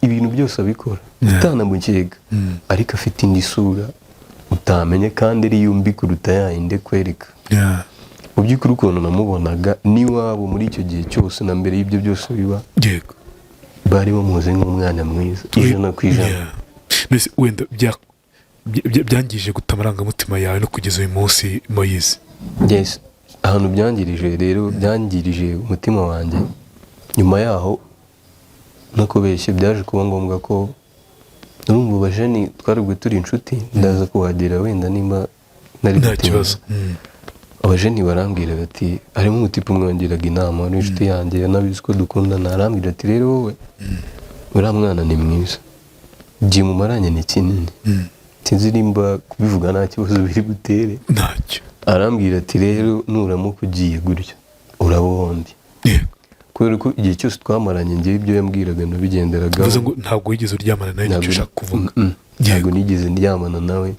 ibintu byose abikora utanamukeka ariko afite indi sura utamenye kandi ari yumbi kuruta yayinde kwereka mu by'ukuri ukuntu namubonaga n'iwabo muri icyo gihe cyose na mbere y'ibyo byose biba bari bamuzi nk'umwana mwiza ijana ku ijana. Mbese wenda byangije guta amarangamutima yawe no kugeza uyu munsi Moise? Yes, ahantu byangirije rero byangirije umutima wanjye. Nyuma yaho no kubeshya byaje kuba ngombwa ko n'umwe mu bajeni twarubwo turi inshuti ndaza kuhagera wenda nimba nari nta kibazo. Abajeni barambwira bati harimo umutipe umwongeraga inama n'inshuti yanjye yanabizi ko dukundana, arambwira ati rero wowe uriya mwana ni mwiza, giye mu maranye ni kinini, sinzi nimba kubivuga nta kibazo biri butere. Ntacyo. Arambwira ati rero nuramuka ugiye gutyo uraba wundi. Kubera ko igihe cyose twamaranye njye ibyo yambwiraga nabigenderagaho. Bivuze ngo ntabwo wigeze uryamana nawe nicyo ushaka kuvuga? Ntabwo nigeze ndyamana nawe.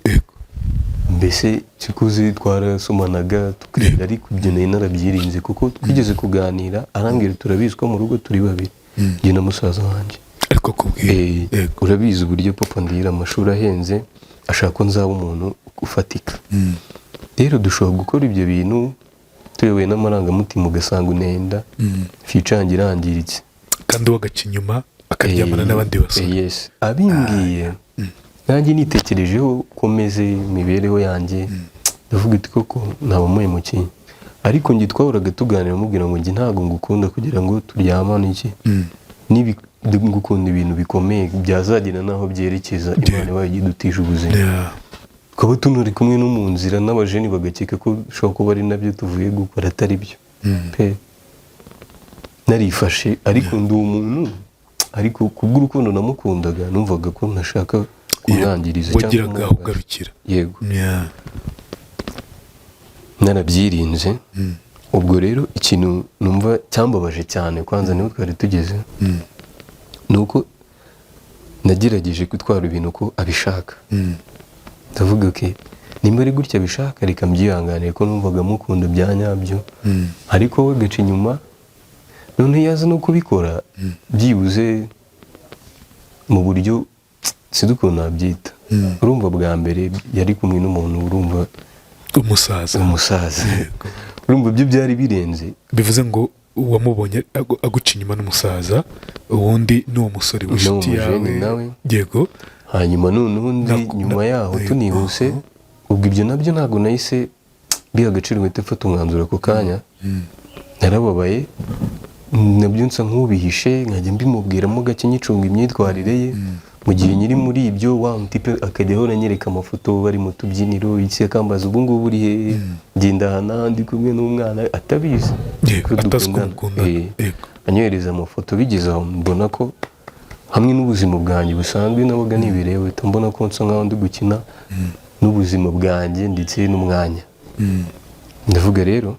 Mbese kikuzi twarasomanaga tukagenda ariko ibyo nari narabyirinze kuko twigeze kuganira arambwira turabizi ko mu rugo turi babiri njye na musaza wanjye. Ariko kubwiye urabizi uburyo papa ndira amashuri ahenze ashaka ko nzaba umuntu ufatika. Rero dushobora gukora ibyo bintu tuyoboye n'amarangamutima ugasanga unenda ficange irangiritse kandi wagaca inyuma akaryamana n'abandi basore. Yes, abimbwiye nanjye nitekerejeho ko meze imibereho yanjye ndavuga iti koko ntabamuye mu kinyi, ariko njye twahoraga tuganira mubwira ngo njye ntabwo ngukunda kugira ngo turyamane iki ngukunda ibintu bikomeye byazagera naho byerekeza Imana ibaye idutije ubuzima. Tukaba tunuri kumwe no mu nzira n'abajeni bagakeka ko ushobora kuba ari nabyo tuvuye gukora atari byo pe narifashe ariko ndi umuntu ariko kubw'urukundo namukundaga numvaga ko ntashaka kumwangiriza cyangwa wagiraga aho ugarukira. Yego, narabyirinze. Ubwo rero ikintu numva cyambabaje cyane kwanza niho twari tugeze nuko nagerageje gutwara ibintu ko abishaka. Ndavuga okay nimba ari gutya abishaka reka mbyihanganire ko numvaga mukunda bya nyabyo, ariko we gaca inyuma none yaza no kubikora byibuze mu buryo sidukuntu nabyita. Urumva bwa mbere yari kumwe n'umuntu urumva umusaza urumva byo byari birenze. Bivuze ngo wamubonye aguca inyuma n'umusaza uwundi n'uwo musore w'inshuti yawe. Yego. Hanyuma n'undi nyuma yaho tunihuse ubwo ibyo nabyo ntabwo nahise biha agaciro ngo mfate umwanzuro ako kanya. Narababaye nabyo nsa nk'ubihishe nkajya mbimubwiramo gake nyicunga imyitwarire ye mu gihe nyiri muri ibyo wa mutipe akajya ahora anyereka amafoto bari mu tubyiniro iki akambaza ubu ngubu uri he ngenda hana ndi kumwe n'umwana atabizi anyohereza amafoto. Bigeze aho mbona ko hamwe n'ubuzima bwanjye busanzwe nabaga nibirewe mbona ko nsa nkaho ndi gukina n'ubuzima bwanjye ndetse n'umwanya. Ndavuga rero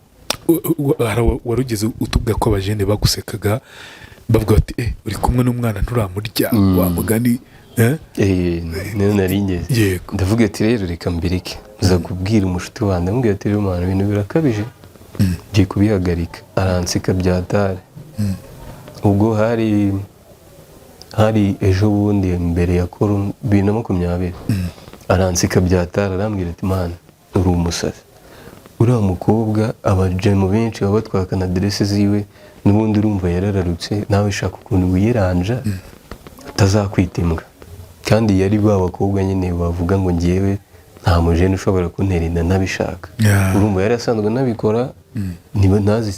warugeze utubwa ko abajene bagusekaga bavuga bati uri kumwe n'umwana nturamurya wa mugani none naringeze. Ndavuga ati rero reka mbireke nza kubwira umushuti wanjye ndamubwira ati rero mwana ibintu birakabije ngiye kubihagarika. Aranseka byatare. Ubwo hari ejo bundi mbere ya korona 2020 aranseka byatara arambwira ati mana uri umusazi, uriya mukobwa abajemu benshi baba batwakana aderese ziwe n'ubundi urumva yarararutse nawe shaka ukuntu wiyeranja atazakwita imbwa. Kandi yari ba bakobwa nyine bavuga ngo ngewe nta mujene ushobora kuntera inda ntabishaka. Urumva yari asanzwe nabikora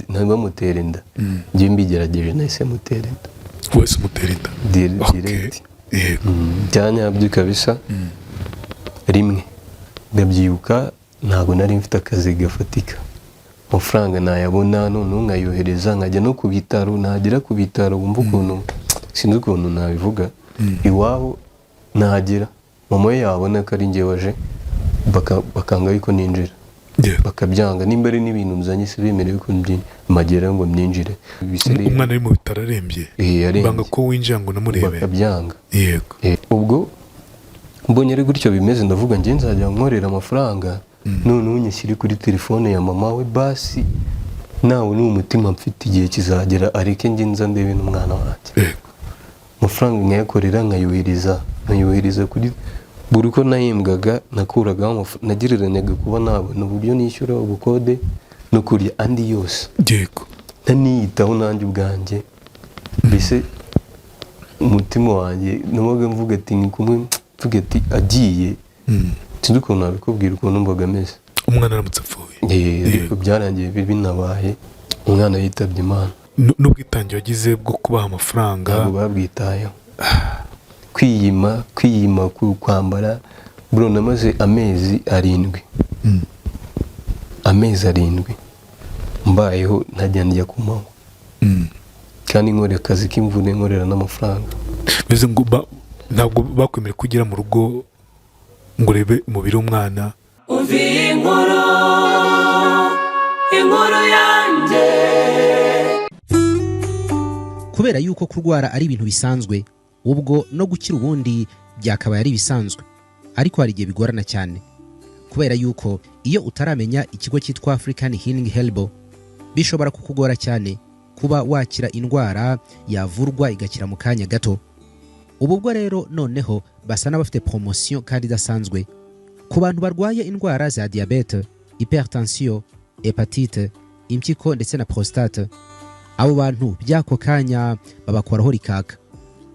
ntibamutera inda njye mbigerageje nahise mutera inda. Wese umutera inda direct byanyabyo kabisa. Rimwe ndabyibuka ntabwo nari mfite akazi gafatika, amafaranga nayabona none nkayohereza nkajya no ku bitaro, nagera ku bitaro wumva ukuntu sinzi ukuntu nabivuga iwabo nagera mama we yabona ko ari njye waje bakanga yuko ninjira bakabyanga nimba ari n'ibintu nzanye se bemerewe ko magera ngo mninjire. Umwana ari mu bitaro arembye banga ko winjira ngo namurebe bakabyanga. Yego. Ubwo mbonye ari gutyo bimeze ndavuga nge nzajya nkorera amafaranga none unyishyire kuri telefone ya mama we basi nawe n'umutima mfite igihe kizagera areke nge nza ndebe n'umwana wanjye. amafaranga nkayakorera nkayohereza kuri buri uko nahembwaga nakuragaho nagereranyaga kuba nabona uburyo nishyura ubukode no kurya andi yose yego ntaniyitaho nanjye ubwanjye mbese umutima wanjye nabaga mvuga ati ni kumwe mvuga ati agiye sinzi ukuntu nabikubwira ukuntu mbaga ameze umwana aramutse apfuye ariko byarangiye binabaye umwana yitabye Imana n'ubwitange wagize bwo kubaha amafaranga ntabwo babwitayeho kwiyima kwambara bro namaze amezi 7 mbayeho ntajya njya kumaho kandi nkora akazi k'imvune nkorera n'amafaranga bize ngo ntabwo bakwemera kugira mu rugo ngo urebe umubiri w'umwana uvi inkuru yanjye kubera yuko kurwara ari ibintu bisanzwe ubwo no gukira ubundi byakabaye ari bisanzwe ariko hari igihe bigorana cyane kubera yuko iyo utaramenya ikigo cyitwa African Healing Helbo bishobora kukugora cyane kuba wakira indwara yavurwa igakira mu kanya gato. Ubwo rero noneho basa n'abafite promotion kandi idasanzwe ku bantu barwaye indwara za diabete, hypertension, hepatite, impyiko ndetse na prostate. Abo bantu byako kanya babakoraho rikaka.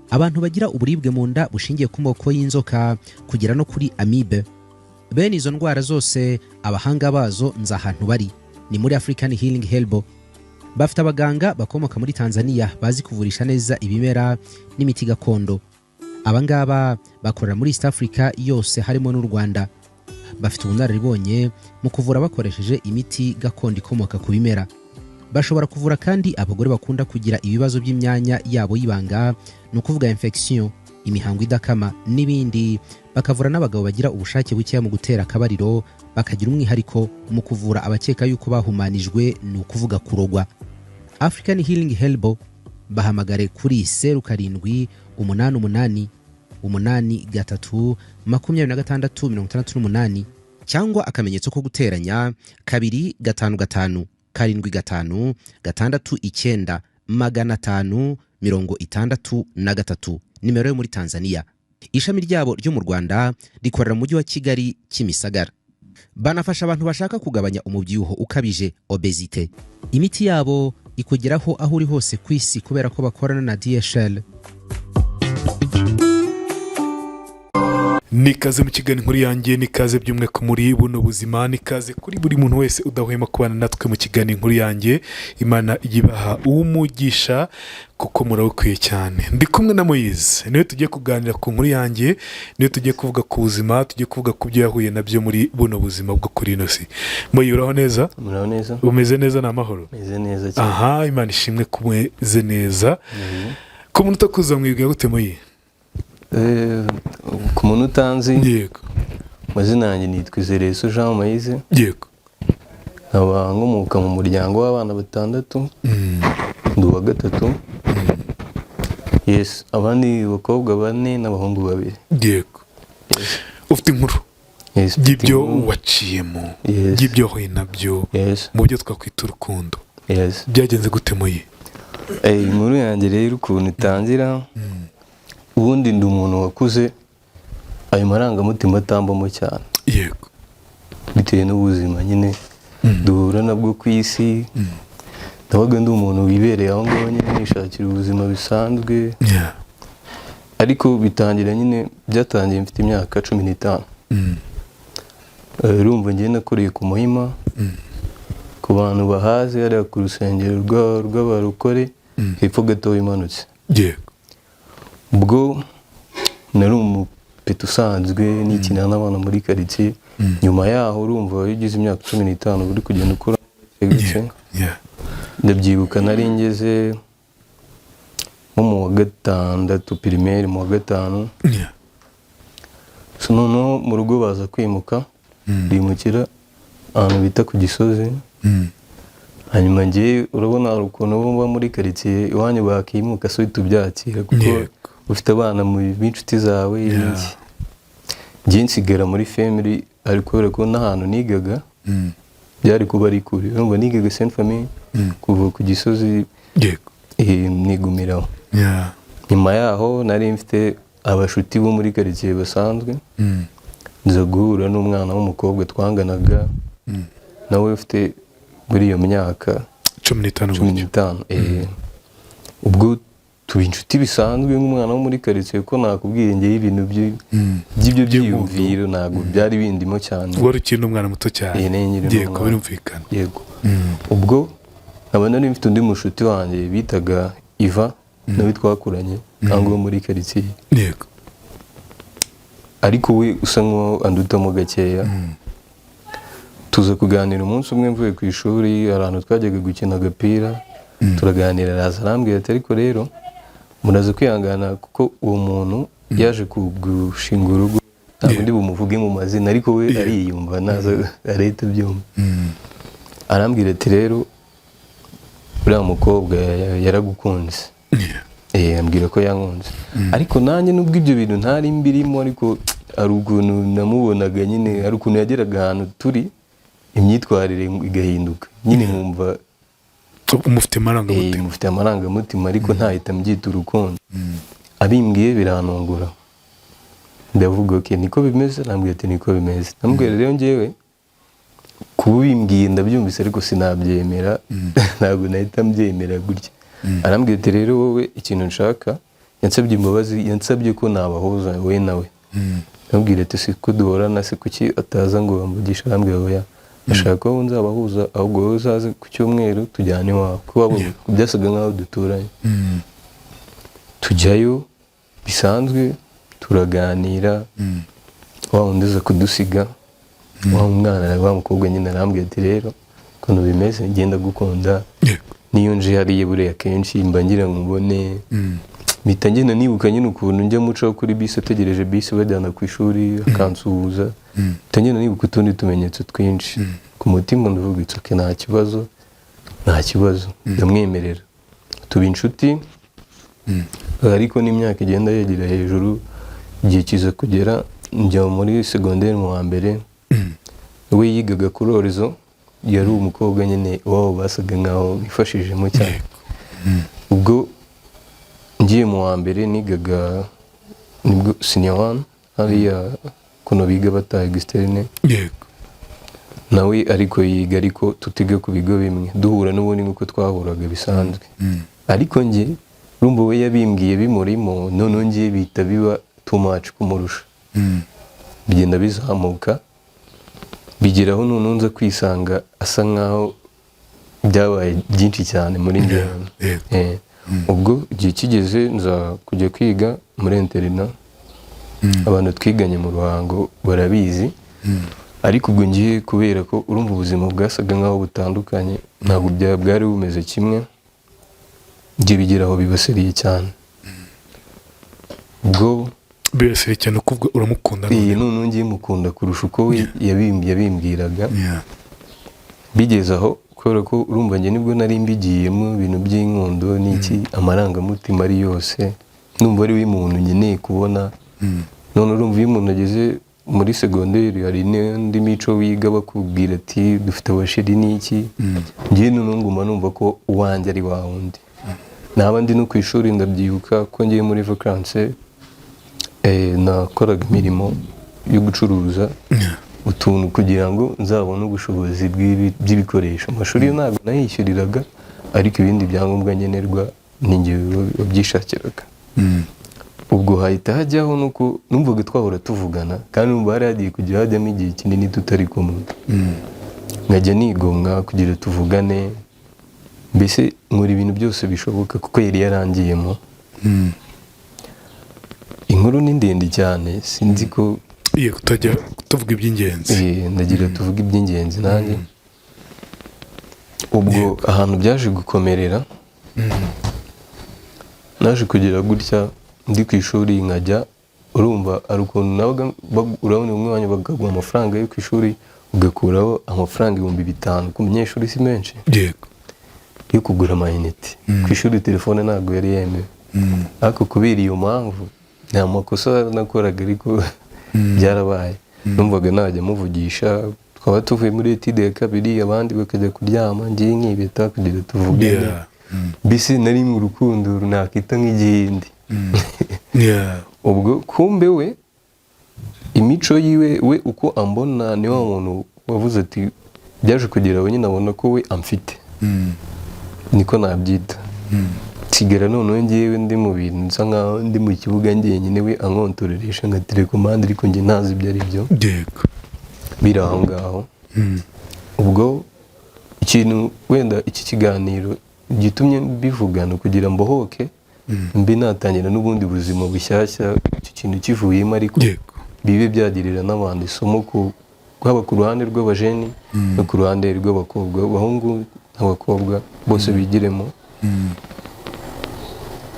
Abantu bagira uburibwe mu nda bushingiye ku moko y'inzoka kugera no kuri amibe. Bene izo ndwara zose abahanga bazo nza ahantu bari ni muri African Healing Helbo. Bafite abaganga bakomoka muri Tanzania bazi kuvurisha neza ibimera n'imiti gakondo. Abangaba bakorera muri East Africa yose harimo n'u Rwanda. Bafite ubunararibonye mu kuvura bakoresheje imiti gakondo ikomoka ku bimera. Bashobora kuvura kandi abagore bakunda kugira ibibazo by'imyanya yabo y'ibanga no kuvuga infection, imihango idakama n'ibindi. Bakavura n'abagabo bagira ubushake buke mu gutera akabariro, bakagira umwihariko mu kuvura abakeka yuko bahumanijwe no kuvuga kurogwa. African Healing Helbo bahamagare kuri 0788832668 cyangwa akamenyetso ko guteranya 255 nimero yo muri Tanzania. Ishami ryabo ryo mu Rwanda rikorera mu mujyi wa Kigali Kimisagara. Banafasha abantu bashaka kugabanya umubyibuho ukabije obesite. Imiti yabo ikugeraho aho uri hose ku isi kubera ko bakorana na DHL. Nikaze mu kiganiro inkuru yanjye, nikaze byumwe ku muri buno buzima, nikaze kuri buri muntu wese udahwema kubana natwe mu kiganiro inkuru yanjye. Imana igibaha umugisha kuko murawukwiye cyane. Ndi kumwe na Moise, niwe tugiye kuganira ku nkuru yanjye, niwe tugiye kuvuga ku buzima, tugiye kuvuga ku byo yahuye nabyo muri buno buzima bwo kuri ino si. Moise, uraho neza? Muraho neza. Umeze neza na mahoro? Meze neza cyane. Aha, Imana ishimwe kumeze neza. Ko muntu utakuza mwibwira gute Moise? Ku muntu utanzi, yego, amazina yanjye nitwa Izereyesu Jean Moise. Yego. Nkaba nkomoka mu muryango w'abana 6, ndi uwa 3. Yes, abandi bakobwa 4 n'abahungu 2. Yego. Ufite inkuru y'ibyo waciyemo, y'ibyo wahuye nabyo, mu byo twakwita urukundo. Byagenze gute Moise? Inkuru yanjye rero ukuntu itangira, ubundi ndi umuntu wakuze ayo marangamutima atambamo cyane. Yego. Bitewe n'ubuzima nyine duhura nabwo ku isi. Ndabaga ndi umuntu wibereye aho ngaho nyine nishakira ubuzima bisanzwe. Ariko bitangira nyine byatangiye mfite imyaka 15. Urumva ngiye nakoreye ku Muhima, ku bantu bahaze ari ku rusengero rw'abarokore hepfo gato imanutse. Yego. Ubwo nari umupeti usanzwe n'ikina n'abana muri quartier. Nyuma yaho urumva ugize imyaka 15 uri kugenda ukora gake. Ndabyibuka nari ngeze nko mu wa 6 primaire, mu wa 5. So noneho mu rugo baza kwimuka, bimukira ahantu bita ku Gisozi. Hanyuma ngiye urabona ukuntu bo muri quartier iwanyu bakimuka so tubyakira kuko ufite abana mu b'inshuti zawe n'iki. Ngiye nsigara muri family ariko ko n'ahantu nigaga byari kuba ari kuri. Urumva nigaga Saint Famille kuva ku Gisozi. Yego. Nigumiraho. nyuma yaho nari mfite abashuti bo muri karitsiye basanzwe, nza guhura n'umwana w'umukobwa twanganaga, nawe ufite muri iyo myaka 15. Ubwo tuba inshuti bisanzwe nk'umwana wo muri karitsiye, ko nakubwiye ngewe ibintu by'ibyo byiyumviro ntabwo byari bindimo cyane. wari ukiri n'umwana muto cyane. Yego, birumvikana. Yego. Ubwo nkaba nari mfite undi mushuti wanjye bitaga Iva, nawe twakuranye cyangwa wo muri karitsiye. Yego. Ariko we usa nk'uwo andutamo gakeya. Tuza kuganira umunsi umwe mvuye ku ishuri, ahantu twajyaga gukina agapira, turaganira, araza arambwira ati ariko rero muraza kwihangana kuko uwo muntu yaje kugushinga urugo, ntabwo ndi bumuvuge mu mazina, ariko we ariyumva naza areta byumva. Arambwira ati rero uriya mukobwa yaragukunze. Ambwira ko yankunze. Ariko nanjye nubwo ibyo bintu ntari mbirimo, ariko hari ukuntu namubonaga nyine, hari ukuntu yageraga ahantu turi imyitwarire igahinduka nyine, nkumva mufite amarangamutima ariko ntahita mbyita urukundo. Abimbwiye biranungura, ndavuga ok niko bimeze, nambwiye ati niko bimeze. Namubwira rero ngewe kuba ubimbwiye ndabyumvise ariko sinabyemera, ntabwo nahita mbyemera gutya. Arambwira ati rero wowe ikintu nshaka, yansabye imbabazi, yansabye ko nabahuza we nawe. Namubwira ati si ko duhorana, se kuki ataza ngo bamugisha? Arambwira oya, ashaka ko nzabahuza, ahubwo wowe uzaze ku cyumweru tujyane iwawe, kuko byasaga nk'aho duturanye. Tujyayo bisanzwe turaganira, wa wundi uza kudusiga, wa mwana wa mukobwa nyine arambwira ati rero ukuntu bimeze ngenda gukunda, niyo nje hariya buriya kenshi mba ngira ngo mbone, mpita ngenda nibuka nyine ukuntu njya mucaho kuri bisi, ategereje bisi bajyana ku ishuri akansuhuza, mpita ngenda nibuka utundi tumenyetso twinshi ku mutima, ndavuga ati nta kibazo, ndamwemerera tuba inshuti. Ariko n'imyaka igenda yegera hejuru, igihe kiza kugera njya muri segonderi mu wa mbere, we yigaga kuri Orizo, yari umukobwa nyine wabo basaga nkaho bifashijemo cyane. Ubwo ngiye mu wa mbere nigaga nibwo senior 1 hariya kuno biga bataha externe. Nawe ariko yiga, ariko tutiga ku bigo bimwe, duhura n'ubundi nk'uko twahuraga bisanzwe. Ariko nge urumva we yabimbwiye bimurimo, none ngiye bita biba too much kumurusha. Bigenda bizamuka, bigeraho none nza kwisanga asa nkaho byabaye byinshi cyane muri njyewe. Ubwo igihe kigeze nza kujya kwiga muri interina, abantu twiganye mu Ruhango barabizi. Ariko ubwo ngiye kubera ko urumva ubuzima bwasaga nkaho butandukanye, ntabwo bwari bumeze kimwe, ngiye bigeraho bibasiriye cyane. Ubwo bibasiriye cyane kuko uramukunda none ngiye mukunda kurusha uko we yabimbwiraga. Bigeze aho kubera ko urumva nge nibwo nari mbigiyemo ibintu by'inkundo n'iki, amarangamutima ari yose, numva ari umuntu nkeneye kubona. None urumva iyo umuntu ageze muri segonderi hari n'indi mico wiga bakubwira ati dufite abashiri n'iki, ngewe none nguma numva ko uwanjye ari wa wundi. Naba ndi no ku ishuri ndabyibuka ko ngiye muri vacances, nakoraga imirimo yo gucuruza utuntu kugira ngo nzabone ubushobozi bw'ibikoresho. Amashuri yo ntabwo nayishyuriraga, ariko ibindi byangombwa nkenerwa ni ngewe wabyishakiraga. Ubwo hahita hajyaho nuko numvaga twahora tuvugana, kandi numva hari hagiye kujya hajyamo igihe kinini tutari kumwe. Nkajya nigomwa kugira tuvugane, mbese nkora ibintu byose bishoboka kuko yari yarangiyemo. Inkuru ni ndende cyane, sinzi ko kutajya tuvuga iby'ingenzi. Ndagira tuvuga iby'ingenzi nanjye. Ubwo ahantu byaje gukomerera, naje kugira gutya ndi ku ishuri nkajya, urumva ari ukuntu nabaga urabona umwe wanyu bakaguha amafaranga yo ku ishuri, ugakuraho amafaranga 5,000 ku munyeshuri, si menshi yo kugura amayinite. Ku ishuri telefone ntabwo yari yemewe, ariko kubera iyo mpamvu nta makosa nakoraga, ariko byarabaye. Numvaga najya muvugisha, twaba tuvuye muri etide ya kabiri, abandi bakajya kuryama, ngiye nkibeta kugira tuvugane. Mbese nari mu rukundo runakita nk'igihindi. Yeah. ubwo kumbe we imico yiwe we uko ambona ni wa muntu wavuze ati byaje kugera we nyine abona ko we amfite niko nabyita sigara noneho ngewe ndi mu bintu nsa nkaho ndi mu kibuga njyenyine we ankontoreresha nka telekomande ariko njye ntazi ibyo ari byo Yego. biri aho ngaho ubwo ikintu wenda iki kiganiro gitumye mbivugana kugira mbohoke mbe natangira n'ubundi buzima bushyashya icyo kintu kivuyemo ariko Yego. bibe byagirira n'abandi isomo haba ku ruhande rw'abajeni no ku ruhande rw'abakobwa abahungu n'abakobwa bose bigiremo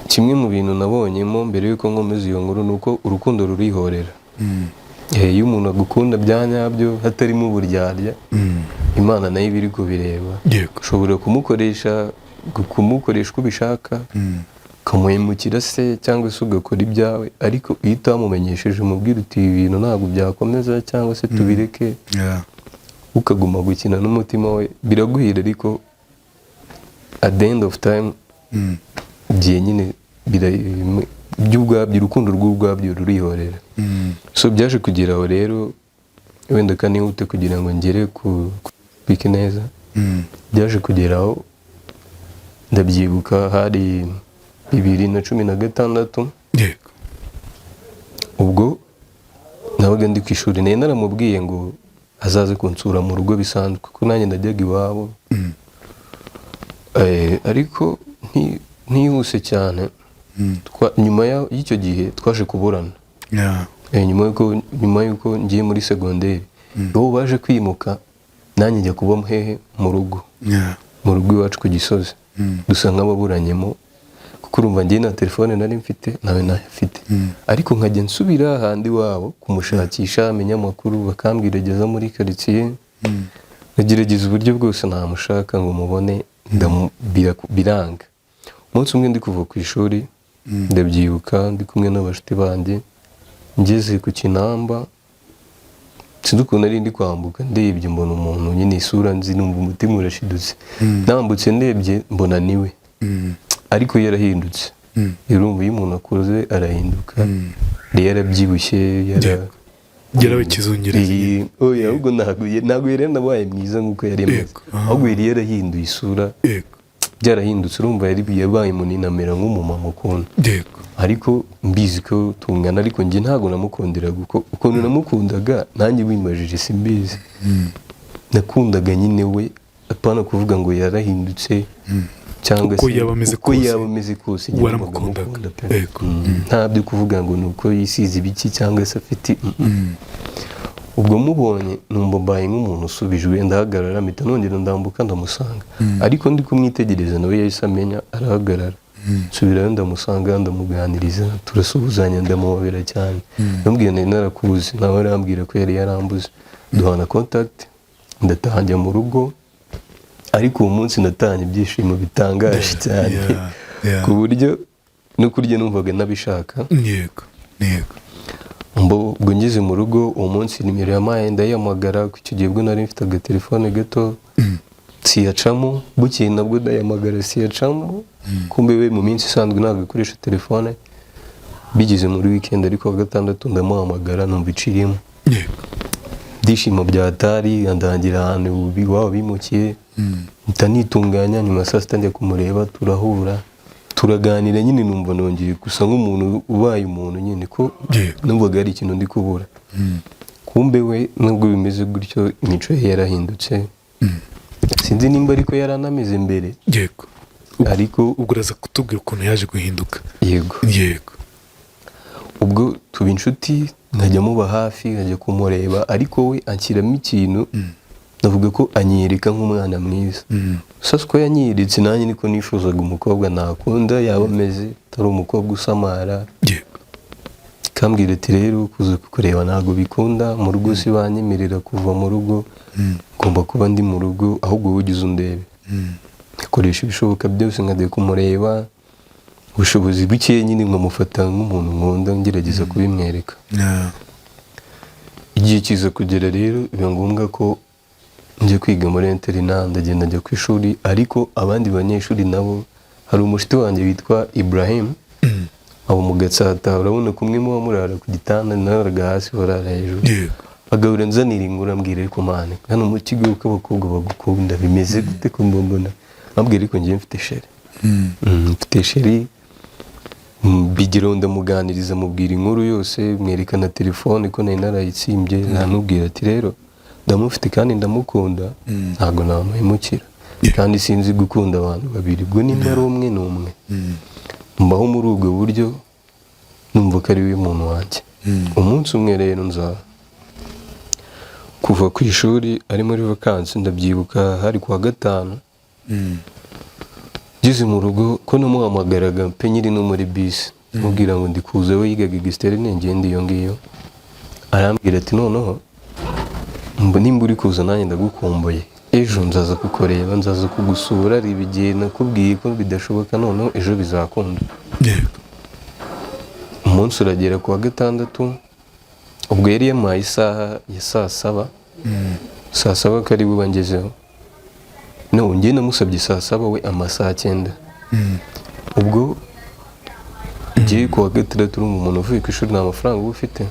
kimwe mu bintu nabonyemo mbere y'uko nkomeza iyo nkuru ni uko urukundo rurihorera iyo umuntu agukunda bya nyabyo hatarimo uburyarya imana nayo iba iri kubireba Yego. ushobora kumukoresha uko ubishaka ukamuhemukira se cyangwa se ugakora ibyawe ariko iyo utamumenyesheje umubwira uti ibi bintu ntabwo byakomeza cyangwa se tubireke Yeah. ukaguma gukina n'umutima we biraguhira ariko at the end of time igihe nyine by'ubwabyo urukundo rw'ubwabyo rurihorera so byaje kugera aho rero wenda kanihute kugira ngo ngere ku piki neza byaje kugeraho ndabyibuka hari 2016 Yego. ubwo nabaga ndi ku ishuri nari naramubwiye ngo azaze kunsura mu rugo bisanzwe kuko nanjye najyaga iwabo ariko ntihuse cyane nyuma y'icyo gihe twaje kuburana Yeah. nyuma y'uko ngiye muri segonderi bo baje kwimuka nanjye njya kuba hehe mu rugo Yeah. mu rugo iwacu ku Gisozi dusa nk'ababuranyemo kuko urumva ngiye na telefone nari mfite nawe ntayafite ariko nkajya nsubira ahandi wabo kumushakisha amenya amakuru bakambwira ageza muri karitsiye nkagerageza uburyo bwose namushaka ngo mubone biranga umunsi umwe ndi kuva ku ishuri ndabyibuka ndi kumwe n'abashuti banjye ngeze ku Kinamba sinzi ukuntu nari ndi kwambuka ndebye mbona umuntu nyine isura nzi numva umutima urashidutse nambutse ndebye mbona niwe ariko yarahindutse urumva iyo umuntu akuze arahinduka yarabyibushye Gerawe kizungereza. ahubwo ntabwo yari nabaye mwiza nk'uko yari ameze ahubwo yari yarahinduye isura Yego. byarahindutse urumva yabaye munini amera nk'umumama ukuntu Yego. ariko mbizi ko tungana ariko njye ntabwo namukundiraga ukuntu namukundaga nanjye wimajije simbizi nakundaga nyine we apana kuvuga ngo yarahindutse cyangwa uko se yaba ameze kose waramukundaga. Yego. ntabyo kuvuga ngo ni uko yisize ibiki cyangwa se afite ubwo mubonye numva mbaye nk'umuntu usubijwe ndahagarara mpita nongera ndambuka ndamusanga ariko ndi kumwitegereza nawe yahise amenya arahagarara nsubirayo ndamusanga ndamuganiriza turasuhuzanya ndamuhobera cyane ndamubwira nari narakubuze nawe arambwira ko yari yarambuze duhana contact ndataha njya mu rugo ariko uwo munsi natanye ibyishimo bitangaje cyane ku buryo no kurya numvaga nabishaka. Yego. Yego. ubwo ngeze mu rugo uwo munsi nimero yampaye ndayihamagara ku icyo gihe ubwo nari mfite agatelefone gato siyacamo bukeye nabwo ndayihamagara siyacamo kumbe we mu minsi isanzwe ntabwo akoresha telefone bigeze muri weekend ariko wa gatandatu ndamuhamagara numva iciyemo ndishima byatari ndangira ahantu iwabo bimukiye mpita nitunganya nyuma saa sita njya kumureba turahura turaganira nyine numva nongeye gusa nk'umuntu ubaye umuntu nyine ko numvaga ari ikintu ndi kubura kumbe we nubwo bimeze gutyo imico ye yarahindutse sinzi nimba ariko yaranameze mbere. Yego. ariko ubwo uraza kutubwira ukuntu yaje guhinduka. Yego. Yego. ubwo tuba inshuti nkajya muba hafi nkajya kumureba ariko we anshyiramo ikintu navuga ko anyereka nk'umwana mwiza sasa ko yanyeretse nanjye niko nifuzaga umukobwa nakunda yaba ameze atari umukobwa usamara. Kambwira ati rero kuza kukureba ntabwo bikunda mu rugo si banyemerera kuva mu rugo ngomba kuba ndi mu rugo ahubwo wowe ugize undebe nkoresha ibishoboka byose nkajya kumureba ubushobozi buke nyine nkamufata nk'umuntu nkunda ngerageza kubimwereka. Igihe kiza kugera rero biba ngombwa ko njya kwiga muri interina ndagenda njya ku ishuri ariko abandi banyeshuri nabo hari umushuti wanjye witwa Ibrahim abo mu Gatsata urabona kumwe muba murara ku gitanda naraga hasi barara hejuru yego agahura nzanira inkuru ambwira ariko mane hano mu kigo k'abakobwa bagukunda bimeze gute ko mbona ambwira ariko njye mfite sheri mfite sheri bigiraho ndamuganiriza mubwira inkuru yose mwerekana telefone ko nari narayitsimbye nanubwira ati rero ndamufite kandi ndamukunda ntabwo namuhemukira kandi sinzi gukunda abantu babiri ubwo nimba ari umwe ni umwe mbaho muri ubwo buryo numva ko ari we muntu wanjye umunsi umwe rero nza kuva ku ishuri ari muri vakansi ndabyibuka hari kuwa gatanu ngeze mu rugo ko namuhamagaraga pe nyiri no muri bisi mubwira ngo ndi kuza we yigaga Gisterine ngende iyo ngiyo arambwira ati noneho nimba uri kuza nanjye ndagukumbuye ejo nzaza kukureba nzaza kugusura ari ibigihe nakubwiye ko bidashoboka noneho ejo bizakunda umunsi uragera kuwa gatandatu ubwo yari yamuhaye isaha ya saa saba ko ari bube ngezeho no njye namusabye saa saba we amasaha 9 ubwo ngiye kuwa gatandatu urumva umuntu uvuye ku ishuri nta mafaranga uba ufite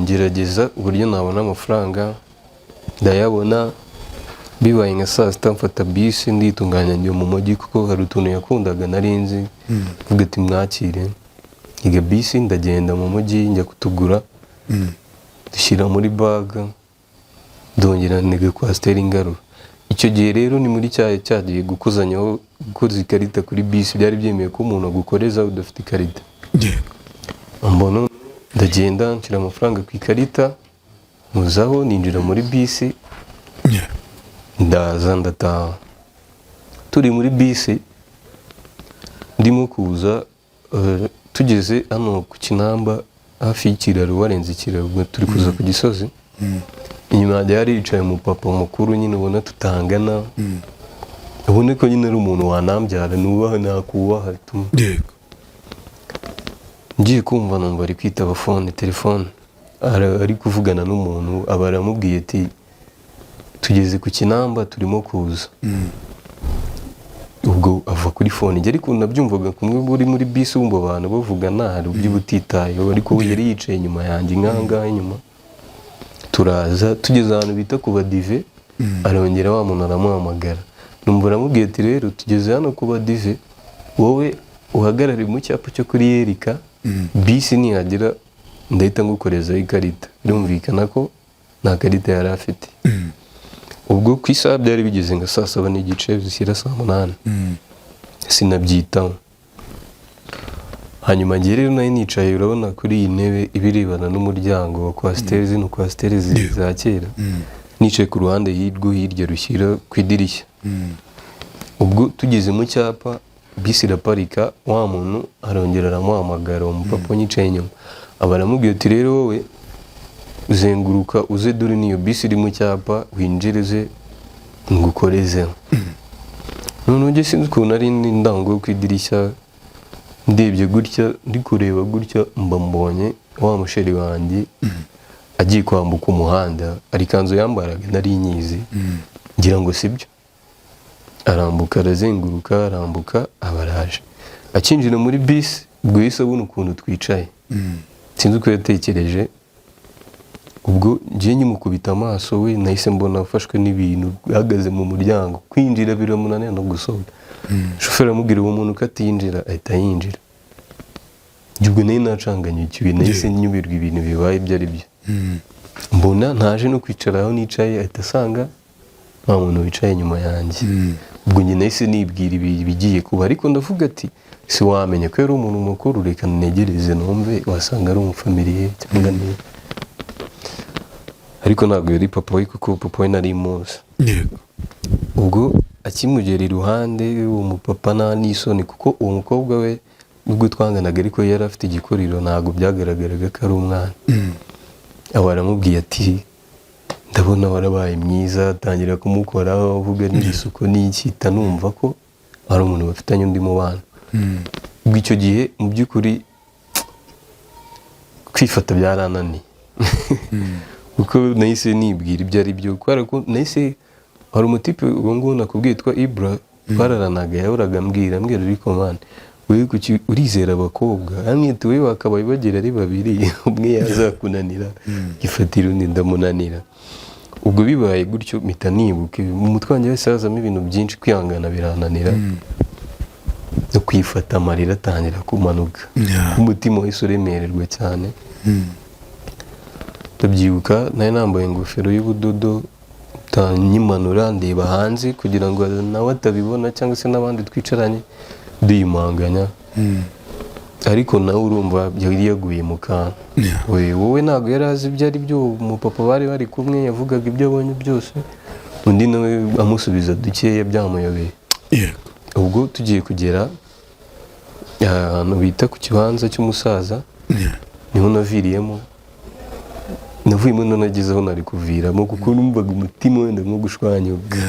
ngerageza uburyo nabona amafaranga ndayabona bibaye nka saa sita mfata bisi nditunganya njya mu mujyi kuko hari utuntu yakundaga narinzi mvuga ati mwakire iga bisi ndagenda mu mujyi njya kutugura dushyira muri baga ndongera ntega kwasiteri ingarura icyo gihe rero ni muri cyagiye gukuzanyaho gukoza ikarita kuri bisi byari byemeye ko umuntu agukoreza udafite ikarita mbona ndagenda nshyira amafaranga ku ikarita muzaho ninjira muri bisi ndaza ndataha turi muri bisi ndimo kuza tugeze hano ku Kinamba hafi y'ikiraro warenze ikiraro turi kuza ku Gisozi inyuma yari yicaye umupapa mukuru nyine ubona tutangana ubona ko nyine ari umuntu wanambyara nubaha nakubaha ngiye kumva numva ari kwitaba telefone ari kuvugana n'umuntu aba aramubwiye ati tugeze ku Kinamba turimo kuza ubwo ava kuri fone njye ariko nabyumvaga kumwe buri muri bisi wumva abantu bavugana hari uby'ubutitayeho ariko we yari yicaye inyuma yanjye nkangahe inyuma turaza tugeze ahantu bita ku Badive arongera wa muntu aramuhamagara numva aramubwiye ati rero tugeze hano ku Badive wowe uhagarare mu cyapa cyo kuri Yerika bisi nihagera ndahita ngukorezaho ikarita birumvikana ko nta karita yari afite ubwo ku isaha byari bigeze nka saa 7 n'igice zishyira saa 8 sinabyitaho hanyuma ngiye rero nayo nicaye urabona kuri iyi ntebe ibirebana n'umuryango wa kwasiteri zino kwasiteri za kera nicaye ku ruhande hirya rushyira ku idirishya ubwo tugeze mu cyapa bisi iraparika wa muntu arongera aramuhamagara umupapa unyicaye inyuma aba aramubwiye ati rero wowe uzenguruka uze dore niyo bisi iri mu cyapa winjirize ngukorezeho none ujye sinzi ukuntu ari ndango ku idirishya ndebye gutya ndi kureba gutya mba mbonye wa musheri wanjye agiye kwambuka umuhanda ari kanzu yambaraga nari nyizi ngira ngo sibyo arambuka arazenguruka arambuka abaraje akinjira muri bisi ubwo yise abona ukuntu twicaye sinzi uko yatekereje ubwo ngiye nyimukubita amaso we nahise mbona afashwe n'ibintu ahagaze mu muryango kwinjira biramunanira no gusohoka shoferi amubwira uwo muntu ko atinjira ahita yinjira ubwo nayo nacanganyukiwe nahise nyubirwa ibintu bibaye ibyo ari byo mbona ntaje no kwicara aho nicaye ahita asanga nta muntu wicaye inyuma yanjye ubwo njye nahise nibwira ibigiye kuba ariko ndavuga ati si wamenya ko yari umuntu mukuru reka negereze numve wasanga ari umufamiliye cyangwa niba ariko ntabwo yari papa we kuko papa we nari muzi ubwo akimugera iruhande uwo mupapa nta n'isoni kuko uwo mukobwa we nubwo twanganaga ariko yari afite igikuriro ntabwo byagaragaraga ko ari umwana aba aramubwiye ati ndabona warabaye mwiza atangira kumukoraho avuga n'isuku n'ikita numva ko ari umuntu bafitanye undi mubano ubwo icyo gihe mu by'ukuri kwifata byarananiye kuko nahise nibwira ibyo ari byo kubera ko nahise hari umutipe uwo nguwo nakubwiye yitwa Ibra twararanaga yahoraga ambwira ariko mwana wewe kuki urizera abakobwa amwita wewe wakabaye bagira ari babiri umwe yazakunanira gifatira undi ndamunanira ubwo bibaye gutyo mpita nibuke mu mutwe wanjye wese hazamo ibintu byinshi kwihangana birananira no kwifata amarira atangira kumanuka umutima wese uremererwa cyane ndabyibuka nari nambaye ingofero y'ubudodo nyimanura ndeba hanze kugira ngo nawe atabibona cyangwa se n'abandi twicaranye ndiyimanganya ariko nawe urumva yari yaguye mu kantu wowe ntabwo yari azi ibyo ari byo umupapa bari kumwe yavugaga ibyo abonye byose undi nawe amusubiza dukeya byamuyobeye ubwo tugiye kugera ahantu bita ku kibanza cy'umusaza niho naviriyemo navuyemo nageze aho nari kuviramo kuko numvaga umutima wenda nko gushwanyuka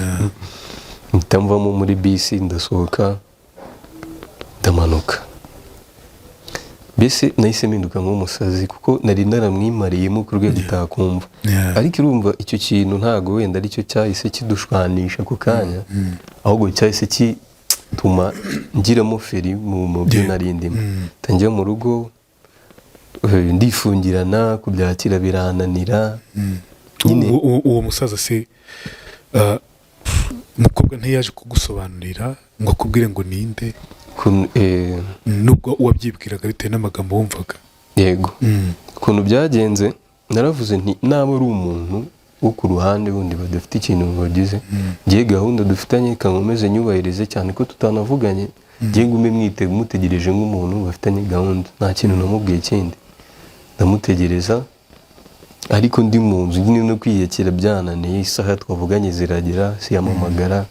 mpita mvamo muri bisi ndasohoka ndamanuka mbese nahise mpinduka nk'umusazi kuko nari naramwimariyemo ku rwego utakumva ariko urumva icyo kintu ntago wenda aricyo cyahise kidushwanisha ako kanya ahubwo cyahise kituma ngiramo feri mu byo nari ndimo ntangira mu rugo ndifungirana kubyakira birananira uwo musaza se umukobwa ntiyaje kugusobanurira ngo akubwire ngo ninde nubwo wabyibwiraga bitewe n'amagambo wumvaga yego ukuntu byagenze naravuze nti naba ari umuntu wo ku ruhande wundi badafite ikintu bagize ngiye gahunda dufitanye kankomeze nyubahirize cyane ko tutanavuganye ngiye ngume mutegereje nk'umuntu bafitanye gahunda nta kintu namubwiye kindi ndamutegereza ariko ndi mu nzu nyine no kwiyakira byananiye isaha twavuganye ziragera siyamamagara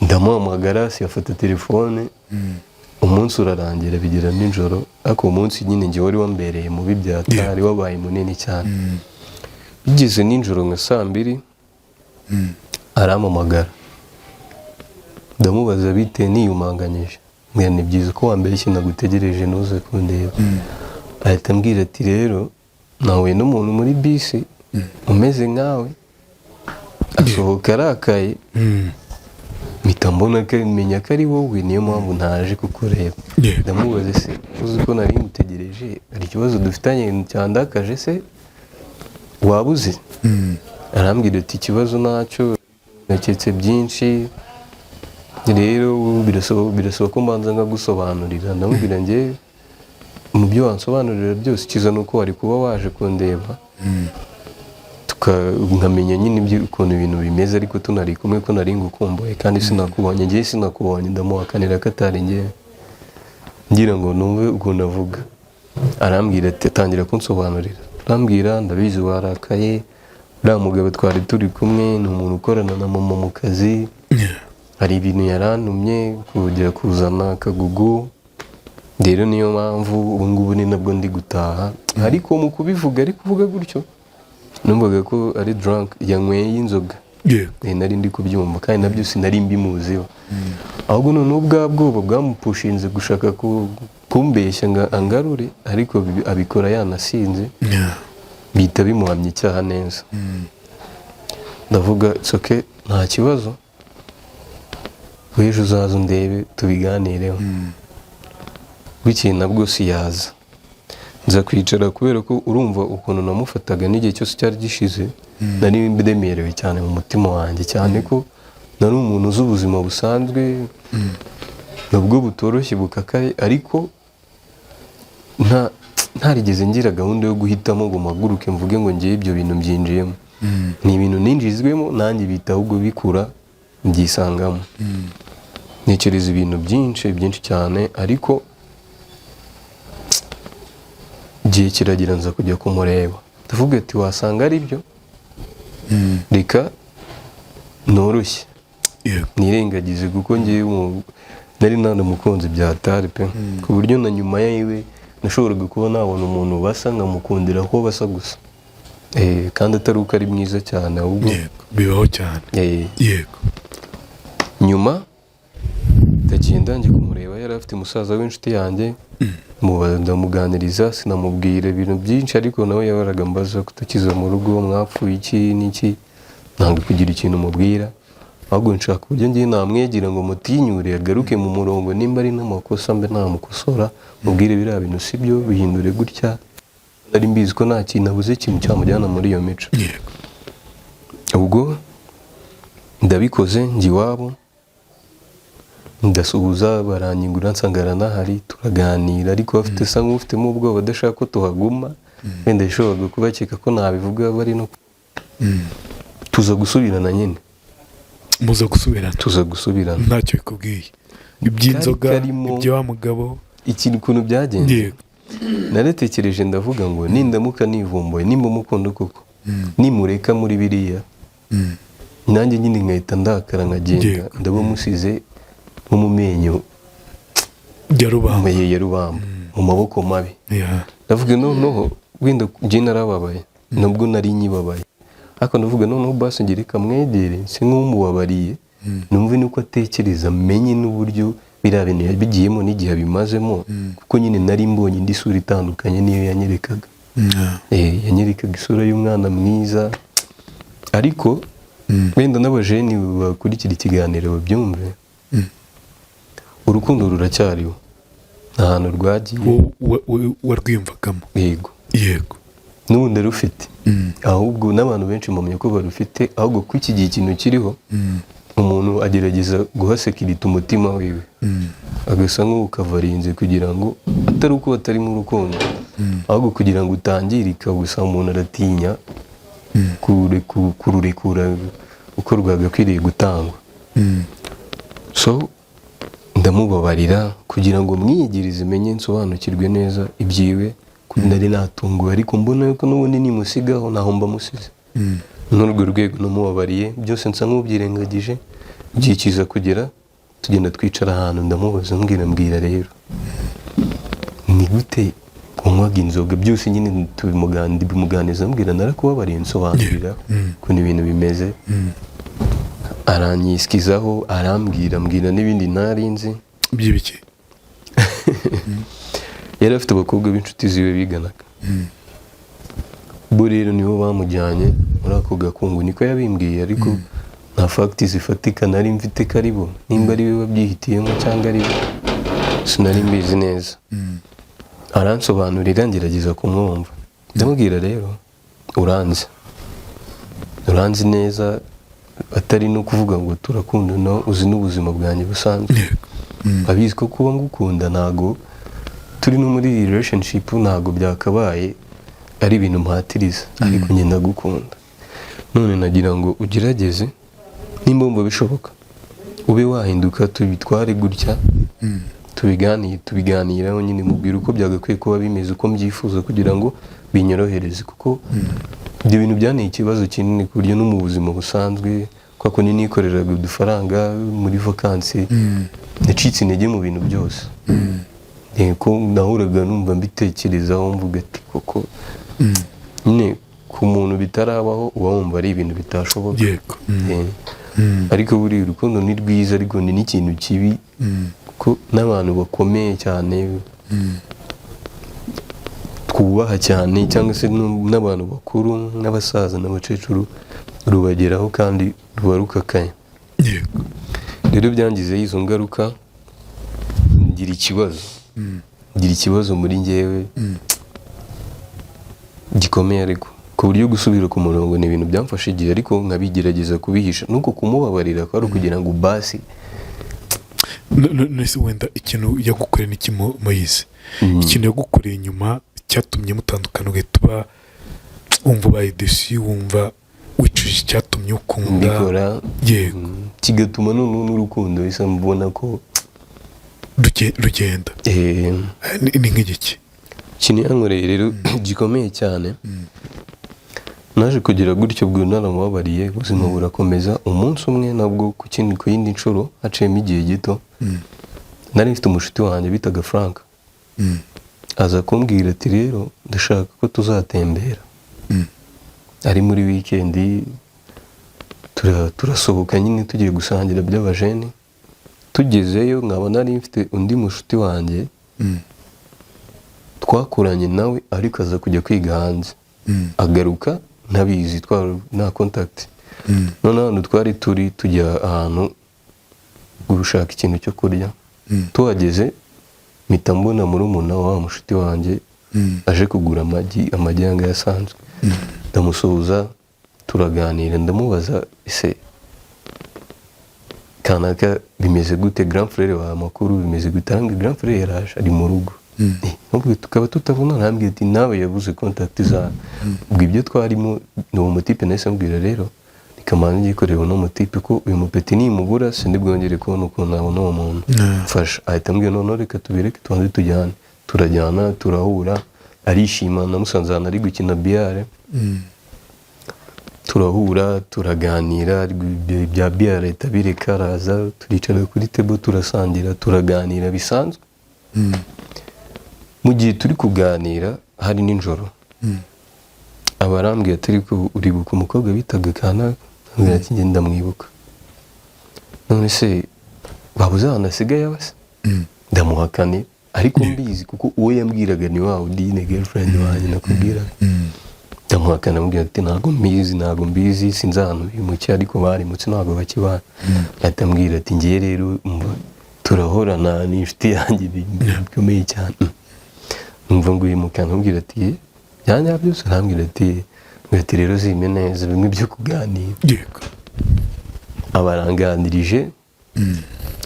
ndamuhamagara siyafata telefone umunsi urarangira bigera nijoro ariko umunsi nyine njye wari wambereye mubi byatari wabaye munini cyane bigeze nijoro nka 2:00 arampamagara ndamubaza bite niyumanganyije mbwira ni byiza ko wambeshye nagutegereje nuze kundeba ahita ambwira ati rero nawe n'umuntu muri bisi umeze nkawe asohoka arakaye mpita mbona ko menya ko ari wowe niyo mpamvu ntaje kukureba ndamubaza se uzi ko nari mutegereje hari ikibazo dufitanye cyandakaje se wabuze arambwira ati ikibazo ntacyo naketse byinshi rero birasaba ko mbanza nkagusobanurira ndamubwira njye mu byo wansobanurira byose ikiza ni uko wari kuba waje kundeba nkamenya nyine ukuntu ibintu bimeze ariko tunari kumwe ko nari ngukumbuye kandi sinakubonye njye sinakubonye ndamuhakanira ko atari njyewe ngira ngo numve ukuntu avuga arambwira ati atangira kunsobanurira arambwira ndabizi warakaye uriya mugabo twari turi kumwe ni umuntu ukorana na mama mu kazi hari ibintu yarantumye kujya kuzana akagugu rero niyo mpamvu ubu ngubu ni nabwo ndi gutaha ariko mu kubivuga ari kuvuga gutyo numvaga ko ari drunk yanyweye inzoga nari ndi kubyumva kandi nabyo sinari mbimuziho ahubwo noneho bwa bwoba bwamupushinze gushaka kumbeshya ngo angarure ariko abikora yanasinze bihita bimuhamya icyaha neza ndavuga soke nta kibazo w'ejo uzaza undebe tubiganireho bukeye nabwo si yaza nza kwicara kubera ko urumva ukuntu namufataga n'igihe cyose cyari gishize nari biremerewe cyane mu mutima wanjye cyane ko nari umuntu uzi ubuzima busanzwe nabwo butoroshye bukakaye ariko ntarigeze ngira gahunda yo guhitamo ngo mpaguruke mvuge ngo ngiye ibyo bintu byinjiyemo ni ibintu ninjizwemo nanjye bita ahubwo bikura byisangamo ntekereza ibintu byinshi cyane ariko igihe kiragira nza kujya kumureba ndavuga ati wasanga ari byo reka noroshye nirengagize kuko ngewe nari nanamukunze byatari pe ku buryo na nyuma yiwe nashoboraga kuba nabona umuntu basa nkamukundira ko basa gusa kandi atari uko ari mwiza cyane ahubwo bibaho cyane yego nyuma ndagenda njye kumureba yari afite umusaza w'inshuti yanjye ndamuganiriza sinamubwira ibintu byinshi ariko nawe yahoraga mbaza kutakiza mu rugo mwapfuye iki n'iki ntabwo kugira ikintu mubwira ahubwo nshaka uburyo ngiye namwegera ngo mutinyure agaruke mu murongo, nimba ari n'amakosa mbe namukosora, mubwire biriya bintu sibyo, bihindure gutya. Nari mbizi ko nta kintu abuze ikintu cyamujyana muri iyo mico. Ubwo ndabikoze njya iwabo, ndasuhuza, baranyingura, nsanga aranahari, turaganira, ariko bafite asa nk'ufitemo ubwoba adashaka ko tuhaguma, wenda yashoboraga kubakeka ko nabivuga bari no tuza gusubirana nyine. muza gusubirana? Tuza gusubirana. Ntacyo bikubwiye iby'inzoga, ibyo wa mugabo, ikintu ukuntu byagenze? Naratekereje ndavuga ngo nindamuka nivumbuye, nimba mukunda koko, nimureka muri biriya, nanjye nyine nkahita ndakara nkagenda, ndaba musize nko mu menyo ya rubamba, mu maboko mabi. Ndavuga noneho wenda njye narababaye, nubwo nari nyibabaye, ariko ndavuga noneho basi ngire kamwegere, si nk'umubabariye, numve nuko atekereza, menye n'uburyo biriya bintu yabigiyemo n'igihe abimazemo, kuko nyine nari mbonye indi sura itandukanye niyo yanyerekaga. Yanyerekaga isura y'umwana mwiza, ariko wenda n'abajeni bakurikira ikiganiro babyumve, urukundo ruracyariho, nta hantu rwagiye. warwiyumvagamo? Yego. N'ubu ndarufite, ahubwo n'abantu benshi mpamya ko barufite, ahubwo ko iki gihe ikintu kiriho, umuntu agerageza guhasekirita umutima wiwe, agasa nk'ukavarinze kugira ngo atari uko batari mu rukundo, ahubwo kugira ngo utangirika, gusa umuntu aratinya kururekura uko rwagakwiriye gutangwa. So ndamubabarira kugira ngo mwiyegirize, menye nsobanukirwe neza ibyiwe, nari natunguwe, ariko mbona yuko n'ubundi nimusigaho naho mba musize. N'urwo rwego namubabariye, byose nsa nk'ubyirengagije. Igihe kiza kugera, tugenda twicara ahantu, ndamubaza mbwira rero, ni gute unywaga inzoga? Byose nyine tubimuganiza, mbwira narakubabariye, nsobanurira ukuntu ibintu bimeze. Aranyisikizaho, arambwira n'ibindi ntarinzi. By'ibiki? Yari afite abakobwa b'inshuti ziwe biganaga, bo rero nibo bamujyanye muri ako gakungu, niko yabimbwiye, ariko nta fagiti zifatika nari mfite karibo, nimba ari we wabyihitiyemo cyangwa ari we, sinari mbizi neza. Aransobanurira, ngerageza kumwumva, ndamubwira rero, uranzi neza, atari no kuvuga ngo turakundana, uzi n'ubuzima bwanjye busanzwe, abizi ko kuba ngukunda ntago turi no muri relationship, ntago byakabaye ari ibintu mpatiriza, ariko njye ndagukunda. None nagira ngo ugerageze, nimba wumva bishoboka, ube wahinduka, tubitware gutya, tubiganiraho nyine, mubwira uko byagakwiye kuba bimeze, uko mbyifuza, kugira ngo binyorohereze, kuko ibyo bintu byanteye ikibazo kinini, ku buryo no mu buzima busanzwe, kuko nikoreraga udufaranga muri vakansi, nacitse intege mu bintu byose. Ko nahuraga numva mbitekerezaho, mvuga ati koko nyine ku muntu bitarabaho uba wumva ari ibintu bitashoboka. Ariko buri urukundo ni rwiza, ariko ni n'ikintu kibi, ko n'abantu bakomeye cyane twubaha cyane, cyangwa se n'abantu bakuru n'abasaza n'abakecuru, rubageraho kandi ruba rukakaye. Rero byangizeho izo ngaruka, ngira ikibazo muri njyewe gikomeye, ariko ku buryo gusubira ku murongo ni ibintu byamfashe igihe, ariko nkabigerageza kubihisha, nuko kumubabarira ko ari ukugira ngo basi. Nese wenda ikintu yagukoreye n'iki Moise? Ikintu yagukoreye nyuma cyatumye mutandukana, ugahita wumva ubaye desi, wumva wicuje icyatumye ukunda, yego, kigatuma n'urukundo bisa mbona ko rugenda. Ni nk'igiki ikintu yankoreye rero gikomeye cyane? Naje kugira gutyo, bwo naramubabariye, ubuzima burakomeza. Umunsi umwe nabwo ku yindi nshuro, haciyemo igihe gito, nari mfite umushuti wanjye bitaga Frank, aza kumbwira ati rero ndashaka ko tuzatembera, ari muri wikendi, turasohoka nyine tugiye gusangira by'abajeni. Tugezeyo nkaba nari mfite undi mushuti wanjye twakuranye nawe, ariko aza kujya kwiga hanze, agaruka ntabizi, nta contact. noneho hano twari turi tujya ahantu gushaka ikintu cyo kurya tuhageze mpita mbona murumuna wa mushuti wanjye aje kugura amagi yanga yasanzwe ndamusuhuza turaganira ndamubaza ese kanaka bimeze gute grand frère wa amakuru bimeze gute arambwira grand frère yaraje ari mu rugo nubwo tukaba tutabona arambwira ati nawe yabuze contact za ubwo ibyo twarimo ni uwo mutipe nahise ambwira rero nikamana ngikorera uno mutipe ko uyu mupeti nimubura sindi bwongere kubona ukuntu nabona uwo muntu mfasha ahita ambwira none reka tubireke tubanze tujyane turajyana turahura arishima namusanze ahantu ari gukina biyare turahura turaganira bya biyare leta bireka araza turicara kuri table turasangira turaganira bisanzwe mu gihe turi kuganira hari nijoro abarambwiye atari ko uribuka umukobwa bitaga kanaka ngira ati ngenda mwibuka none se babuze ahantu asigaye abase ndamuhakane ariko mbizi kuko uwo yambwiraga ni wa udine girlfriend wanjye nakubwiraga ndamuhakana ambwira ati ntago mbizi sinzi ahantu bimukiye ariko barimutse ntabwo bakibana atambwira ati ngiye rero turahorana n'inshuti yanjye bikomeye cyane numva ngo uyu mukana ambwira ati byanya byose ntambwira ati rero zime neza bimwe byo kuganira yego abaranganirije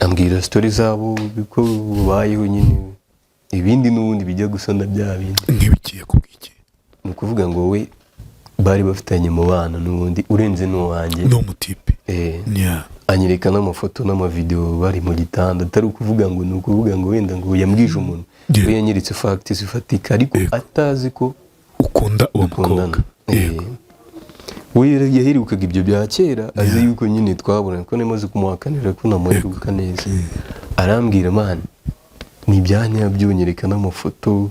ambwira story zabo biko bayeho nyine ibindi n'ubundi bijya gusa na bya bindi ntibigiye kubwiki ni ukuvuga ngo we bari bafitanye mu bana n'ubundi urenze n'uwanjye no mutipe anyereka n'amafoto n'amavideo bari mu gitanda atari ukuvuga ngo ni ukuvuga ngo wenda ngo yambwije umuntu we yanyeretse fact zifatika ariko atazi ko ukunda uwo mukobwa we yaherukaga ibyo bya kera azi yuko nyine twabona ko nemaze kumuhakanira ko namuheruka neza arambwira man ni ibyanya byonyereka n'amafoto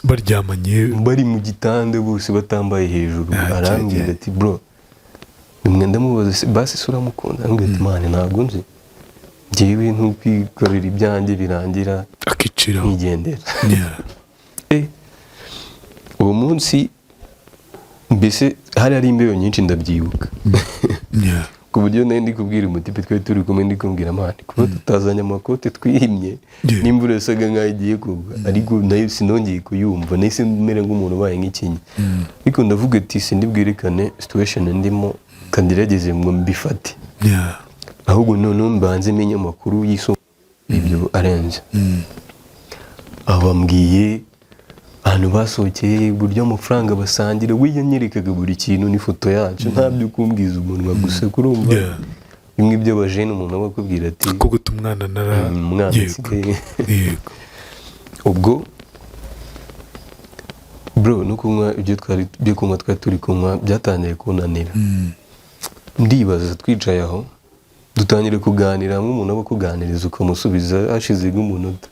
baryamanye bari mu gitanda bose batambaye hejuru arambwira ati bro nimwe ndamubaza basi sura mukunda arambwira ati man ntabwo nzi ngewe ntukikorera ibyanjye birangira akicira nkigendera uwo munsi mbese hari imbeho nyinshi ndabyibuka ku buryo nari ndi kubwira umutipe twari turi kumwe ndi kumbwira mani kuba tutazanye amakote twihimye n'imvura yasaga nk'aho igiye kugwa ariko nayo sinongeye kuyumva nahise mera nk'umuntu ubaye nk'ikinya ariko ndavuga ati sindi bwerekane situation ndimo kandirageze ngo mbifate ahubwo noneho mbanze menye amakuru y'isoko ibyo arenze abambwiye ahantu basohokeye buryo amafaranga basangira we yanyerekaga buri kintu n'ifoto yacu ntabyo kumbwiza umunwa gusa kurumva bimwe by'abajene umuntu aba akubwira ati ko guta umwana umwana asigaye ubwo bro no kunywa ibyo twari turi kunywa byatangiye kunanira ndibaza twicaye aho dutangire kuganira nk'umuntu aba kuganiriza ukamusubiza hashize nk'umunota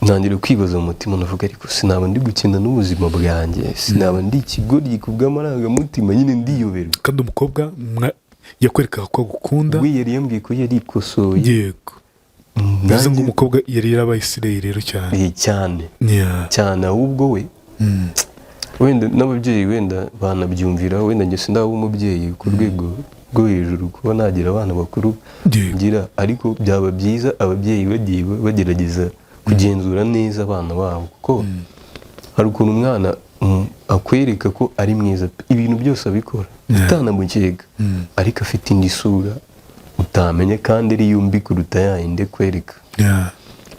ntangira kwibaza mu mutima navuga ariko sinaba ndi gukina n'ubuzima bwanjye sinaba ndi ikigoryi ku bw'amarangamutima nyine ndiyoberwa kandi umukobwa yakwerekaga ko agukunda we yari yambwiye ko yari ikosoye yego bivuze ngo umukobwa yari yarabaye isireye rero cyane ahubwo we wenda n'ababyeyi wenda banabyumvira wenda njye sindaba umubyeyi ku rwego rwo hejuru kuba nagira abana bakuru ngira ariko byaba byiza ababyeyi bagiye bagerageza kugenzura neza abana babo kuko hari ukuntu umwana akwereka ko ari mwiza ibintu byose abikora utanamukeka ariko afite indi sura utamenya kandi ari yumbi kuruta yayindi kwereka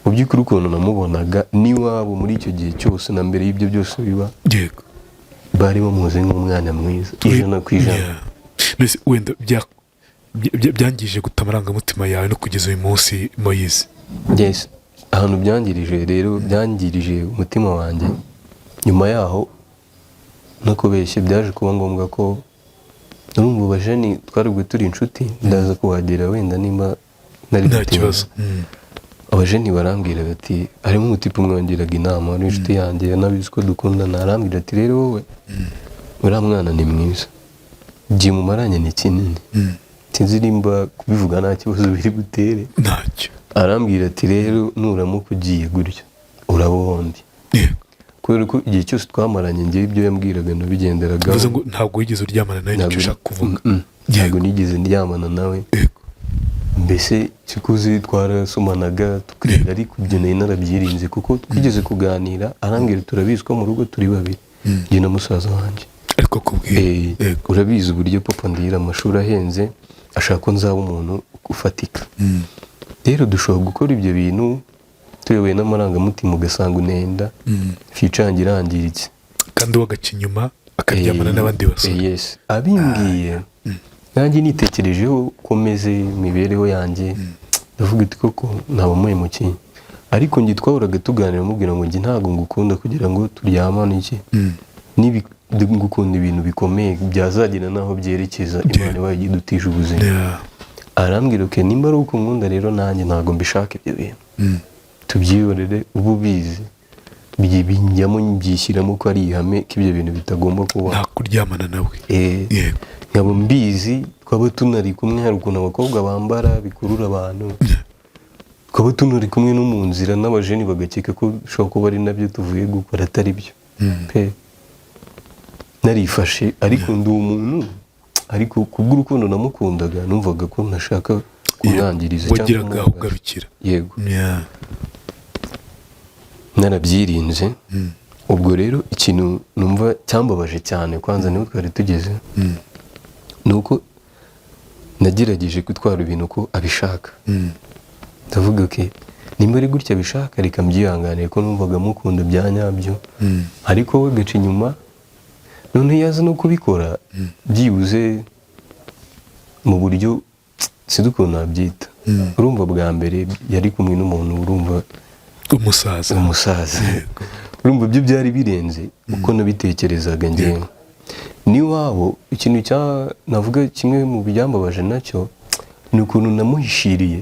mu by'ukuri ukuntu namubonaga n'iwabo muri icyo gihe cyose na mbere y'ibyo byose biba bari bamuzi nk'umwana mwiza ijana ku ijana wenda byangije guta amarangamutima yawe no kugeza uyu munsi Moise ahantu byangirije rero byangirije umutima wanjye nyuma yaho no kubeshya byaje kuba ngombwa ko n'ubu bajeni twarubwo turi inshuti ndaza kuhagera wenda nimba nari nta kibazo abajeni barambwira bati harimo umutipe umwongeraga inama ari inshuti yanjye nabizi ko dukundana arambwira ati rero wowe uriya mwana ni mwiza gihe mumaranye ni kinini sinzi nimba kubivuga nta kibazo biri butere ntacyo arambwira ati rero nuramuka ugiye gutyo uraba uhombye kubera ko igihe cyose twamaranye ngewe ibyo yambwiraga nabigenderagaho. bivuze ngo ntabwo wigeze uryamana nawe nicyo ushaka kuvuga. ntabwo nigeze ndyamana nawe, Yego. mbese kikuzi twarasomanaga tukagenda, ariko ibyo nari narabyirinze kuko twigeze kuganira arambwira turabizi ko mu rugo turi babiri, njye na musaza wanjye. ariko kubwira Yego. urabizi uburyo papa ndihira amashuri ahenze, ashaka ko nzaba umuntu ufatika. rero dushobora gukora ibyo bintu tuyoboye n'amarangamutima, ugasanga unenda ficange irangiritse kandi wagaca inyuma akaryamana n'abandi basore. yes, abimbwiye nanjye nitekerejeho ko meze imibereho yanjye, ndavuga ati koko ntaba muhemukiye, ariko njye twahoraga tuganira mubwira ngo njye ntabwo ngukunda kugira ngo turyamane iki, ngukunda ibintu bikomeye byazagira n'aho byerekeza, Imana ibaye idutije ubuzima. arambwira ko nimba ari uko nkunda rero nanjye ntabwo mbishaka ibyo bintu, tubyiyorere uba ubizi, bijyamo byishyiramo ko ari ihame ko ibyo bintu bitagomba kuba, nta kuryamana nawe. Yego. nkaba mbizi, twaba tunari kumwe, hari ukuntu abakobwa bambara bikurura abantu, twaba tunari kumwe no mu nzira n'abajeni bagakeka ko bishobora kuba ari nabyo tuvuye gukora atari byo pe, narifashe, ariko ndi umuntu, ariko kubw'urukundo namukundaga numvaga ko ntashaka kumwangiriza wagiraga aho ugarukira. Yego. narabyirinze. ubwo rero ikintu numva cyambabaje cyane, kwanza niho twari tugeze, ni uko nagerageje gutwara ibintu uko abishaka. ndavuga ko nimba ari gutya abishaka reka mbyihanganire, ko numvaga mukunda bya nyabyo, ariko we gaca inyuma, none yaza no kubikora byibuze mu buryo sinzi ukuntu nabyita. urumva bwa mbere yari kumwe n'umuntu, urumva umusaza. urumva ibyo byari birenze uko nabitekerezaga njyewe. n'iwabo ikintu navuga kimwe mu byambabaje nacyo ni ukuntu namuhishiriye,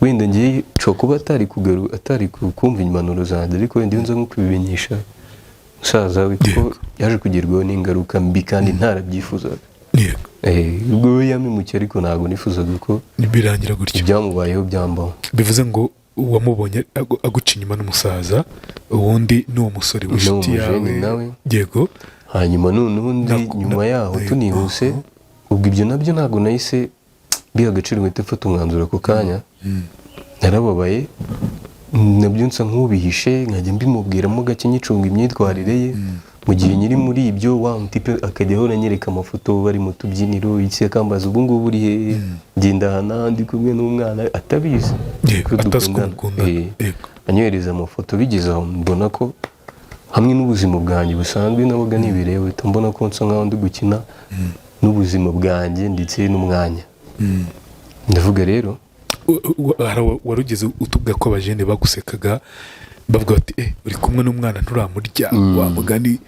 wenda ngiye nshobora kuba atari kumva impanuro zanjye, ariko wenda iyo nza nko kubimenyesha musaza we kuko yaje kugerwaho n'ingaruka mbi kandi ntarabyifuzaga. ubwo we yamemukiye, ariko ntabwo nifuzaga ko birangira gutyo, ibyamubayeho byambaho. bivuze ngo uwamubonye aguca inyuma n'umusaza, uwundi ni uwo musore w'inshuti yawe. Yego. hanyuma n'undi nyuma yaho tunihuse, ubwo ibyo nabyo ntabwo nahise biha agaciro ngo mfate umwanzuro ako kanya, narababaye, nabyo nsa nk'ubihishe, nkajya mbimubwiramo gake nyicunga imyitwarire ye, mu gihe nyiri muri ibyo wa mutipe akajya ahora anyereka amafoto bari mu tubyiniro, iki akambaza ubu ngubu uri hehe, ngenda aha n'ahandi kumwe n'umwana atabizi, anyohereza amafoto. bigeze aho mbona ko hamwe n'ubuzima bwanjye busanzwe nabaga nibireba, mbona ko nsa nkaho ndi gukina n'ubuzima bwanjye ndetse n'umwanya. ndavuga rero warugeze utubwa ko abajene bagusekaga bavuga bati uri kumwe n'umwana nturamurya, wa mugani.